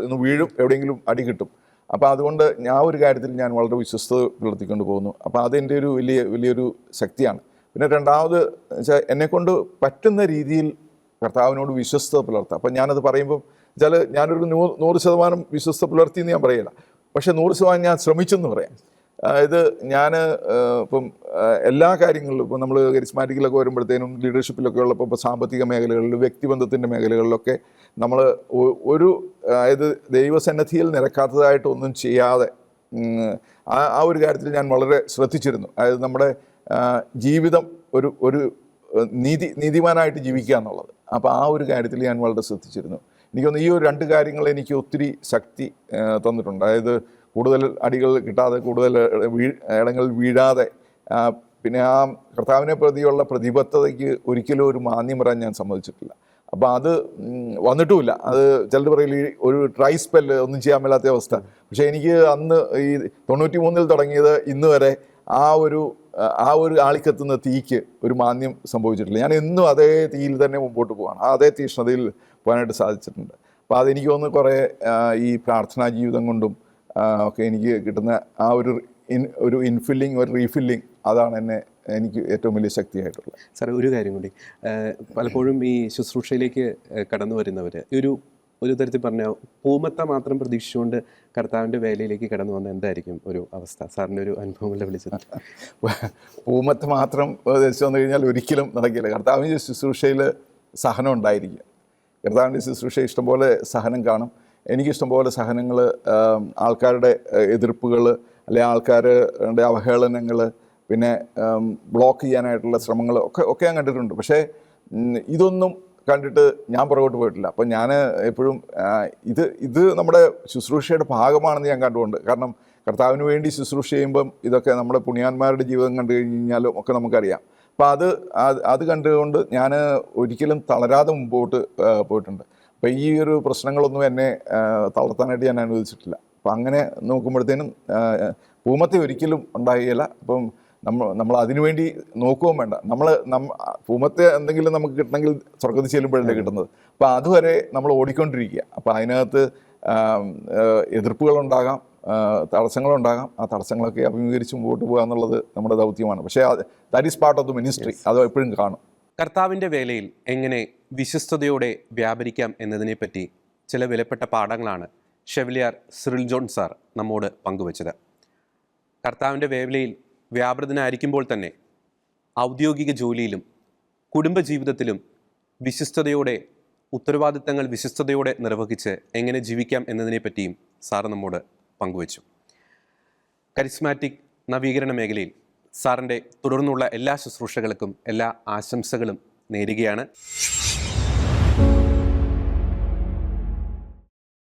ഒന്ന് വീഴും, എവിടെയെങ്കിലും അടി കിട്ടും. അപ്പോൾ അതുകൊണ്ട് ഒരു കാര്യത്തിൽ ഞാൻ വളരെ വിശ്വസ്തത പുലർത്തിക്കൊണ്ട് പോകുന്നു. അപ്പോൾ അതെൻ്റെ ഒരു വലിയൊരു ശക്തിയാണ്. പിന്നെ രണ്ടാമത് വെച്ചാൽ എന്നെക്കൊണ്ട് പറ്റുന്ന രീതിയിൽ കർത്താവിനോട് വിശ്വസ്തത പുലർത്താം. അപ്പം ഞാനത് പറയുമ്പം വെച്ചാൽ ഞാനൊരു 100% വിശ്വസ്ത പുലർത്തി എന്ന് ഞാൻ പറയില്ല, പക്ഷേ 100% ഞാൻ ശ്രമിച്ചെന്ന് പറയാം. അതായത് ഞാൻ ഇപ്പം എല്ലാ കാര്യങ്ങളിലും ഇപ്പം നമ്മൾ കരിസ്മാറ്റിക്കിലൊക്കെ വരുമ്പോഴത്തേനും ലീഡർഷിപ്പിലൊക്കെ ഉള്ളപ്പോൾ ഇപ്പോൾ സാമ്പത്തിക മേഖലകളിൽ, വ്യക്തിബന്ധത്തിൻ്റെ മേഖലകളിലൊക്കെ നമ്മൾ അതായത് ദൈവസന്നിധിയിൽ നിരക്കാത്തതായിട്ടൊന്നും ചെയ്യാതെ ആ ഒരു കാര്യത്തിൽ ഞാൻ വളരെ ശ്രദ്ധിച്ചിരുന്നു. അതായത് നമ്മുടെ ജീവിതം ഒരു നീതിമാനായിട്ട് ജീവിക്കുക എന്നുള്ളത്. അപ്പോൾ ആ ഒരു കാര്യത്തിൽ ഞാൻ വളരെ ശ്രദ്ധിച്ചിരുന്നു. എനിക്കൊന്ന് ഈ ഒരു 2 കാര്യങ്ങൾ എനിക്ക് ഒത്തിരി ശക്തി തന്നിട്ടുണ്ട്. അതായത് കൂടുതൽ അടികൾ കിട്ടാതെ, കൂടുതൽ ഇടങ്ങളിൽ വീഴാതെ, പിന്നെ ആ കർത്താവിനെ പ്രതിയുള്ള പ്രതിബദ്ധതയ്ക്ക് ഒരിക്കലും ഒരു മാന്യം വരാൻ ഞാൻ സമ്മതിച്ചിട്ടില്ല. അപ്പോൾ അത് വന്നിട്ടുമില്ല. അത് ചിലർ പറയില്ല, ഒരു ഡ്രൈ സ്പെല്ല്, ഒന്നും ചെയ്യാൻ മേലാത്ത അവസ്ഥ. പക്ഷേ എനിക്ക് അന്ന് ഈ 93 തുടങ്ങിയത് ഇന്ന് വരെ ആ ഒരു ആളിക്കത്തുന്ന തീക്ക് ഒരു മാന്യം സംഭവിച്ചിട്ടില്ല. ഞാൻ എന്നും അതേ തീയിൽ തന്നെ മുമ്പോട്ട് പോവാണ്. അതേ തീക്ഷ്ണതയിൽ പോകാനായിട്ട് സാധിച്ചിട്ടുണ്ട്. അപ്പോൾ അതെനിക്ക് തോന്നുന്നു കുറേ ഈ പ്രാർത്ഥനാ ജീവിതം കൊണ്ടും ഒക്കെ എനിക്ക് കിട്ടുന്ന ആ ഒരു ഇൻഫില്ലിങ്, ഒരു റീഫില്ലിങ്, അതാണ് എനിക്ക് ഏറ്റവും വലിയ ശക്തിയായിട്ടുള്ളത്. സാർ, ഒരു കാര്യം കൂടി, പലപ്പോഴും ഈ ശുശ്രൂഷയിലേക്ക് കടന്നു വരുന്നവർ ഒരു തരത്തിൽ പറഞ്ഞാൽ പൂമത്ത മാത്രം പ്രതീക്ഷിച്ചുകൊണ്ട് കർത്താവിൻ്റെ വേലയിലേക്ക് കടന്നു വന്ന എന്തായിരിക്കും ഒരു അവസ്ഥ? സാറിൻ്റെ ഒരു അനുഭവങ്ങളുടെ വിളിച്ചത്. പൂമത്ത മാത്രം ധരിച്ചു വന്നു കഴിഞ്ഞാൽ ഒരിക്കലും നടക്കില്ല. കർത്താവിൻ്റെ ശുശ്രൂഷയിൽ സഹനം ഉണ്ടായിരിക്കും. കർത്താവിൻ്റെ ശുശ്രൂഷ ഇഷ്ടംപോലെ സഹനം കാണും. എനിക്കിഷ്ടംപോലെ സഹനങ്ങൾ, ആൾക്കാരുടെ എതിർപ്പുകൾ, അല്ലെങ്കിൽ ആൾക്കാരുടെ അവഹേളനങ്ങൾ, പിന്നെ ബ്ലോക്ക് ചെയ്യാനായിട്ടുള്ള ശ്രമങ്ങൾ ഒക്കെ ഞാൻ കണ്ടിട്ടുണ്ട്. പക്ഷേ ഇതൊന്നും കണ്ടിട്ട് ഞാൻ പുറകോട്ട് പോയിട്ടില്ല. അപ്പം ഞാൻ എപ്പോഴും ഇത് നമ്മുടെ ശുശ്രൂഷയുടെ ഭാഗമാണെന്ന് ഞാൻ കണ്ടുകൊണ്ട്, കാരണം കർത്താവിന് വേണ്ടി ശുശ്രൂഷ ചെയ്യുമ്പം ഇതൊക്കെ നമ്മുടെ പുണ്യാന്മാരുടെ ജീവിതം കണ്ടു കഴിഞ്ഞാലും ഒക്കെ നമുക്കറിയാം. അപ്പം അത് കണ്ടുകൊണ്ട് ഞാൻ ഒരിക്കലും തളരാതെ മുമ്പോട്ട് പോയിട്ടുണ്ട്. അപ്പം ഈ ഒരു പ്രശ്നങ്ങളൊന്നും എന്നെ തളർത്താനായിട്ട് ഞാൻ അനുവദിച്ചിട്ടില്ല. അപ്പം അങ്ങനെ നോക്കുമ്പോഴത്തേനും പൂമത്തെ ഒരിക്കലും ഉണ്ടാകുകയില്ല. അപ്പം നമ്മൾ അതിനുവേണ്ടി നോക്കുകയും വേണ്ട. പൂമത്തെ എന്തെങ്കിലും നമുക്ക് കിട്ടണമെങ്കിൽ സ്വർഗത്തിൽ ചെല്ലുമ്പോഴല്ലേ കിട്ടുന്നത്. അപ്പോൾ അതുവരെ നമ്മൾ ഓടിക്കൊണ്ടിരിക്കുക. അപ്പോൾ അതിനകത്ത് എതിർപ്പുകളുണ്ടാകാം, തടസ്സങ്ങളുണ്ടാകാം. ആ തടസ്സങ്ങളൊക്കെ അഭിമുഖീകരിച്ച് മുമ്പോട്ട് പോകുക എന്നുള്ളത് നമ്മുടെ ദൗത്യമാണ്. പക്ഷേ that is part of the ministry. അത് എപ്പോഴും കാണും. കർത്താവിൻ്റെ വേലയിൽ എങ്ങനെ വിശ്വസ്തയോടെ വ്യാപരിക്കാം എന്നതിനെപ്പറ്റി ചില വിലപ്പെട്ട പാഠങ്ങളാണ് ഷെവലിയർ സിറിൽ ജോൺ സാർ നമ്മോട് പങ്കുവച്ചത്. കർത്താവിൻ്റെ വേലയിൽ വ്യാപൃതനായിരിക്കുമ്പോൾ തന്നെ ഔദ്യോഗിക ജോലിയിലും കുടുംബജീവിതത്തിലും വിശ്വസ്തയോടെ ഉത്തരവാദിത്തങ്ങൾ വിശ്വസ്തയോടെ നിർവഹിച്ച് എങ്ങനെ ജീവിക്കാം എന്നതിനെപ്പറ്റിയും സാർ നമ്മോട് പങ്കുവച്ചു. കരിസ്മാറ്റിക് നവീകരണ മേഖലയിൽ സാറിൻ്റെ തുടർന്നുള്ള എല്ലാ ശുശ്രൂഷകൾക്കും എല്ലാ ആശംസകളും നേരുകയാണ്.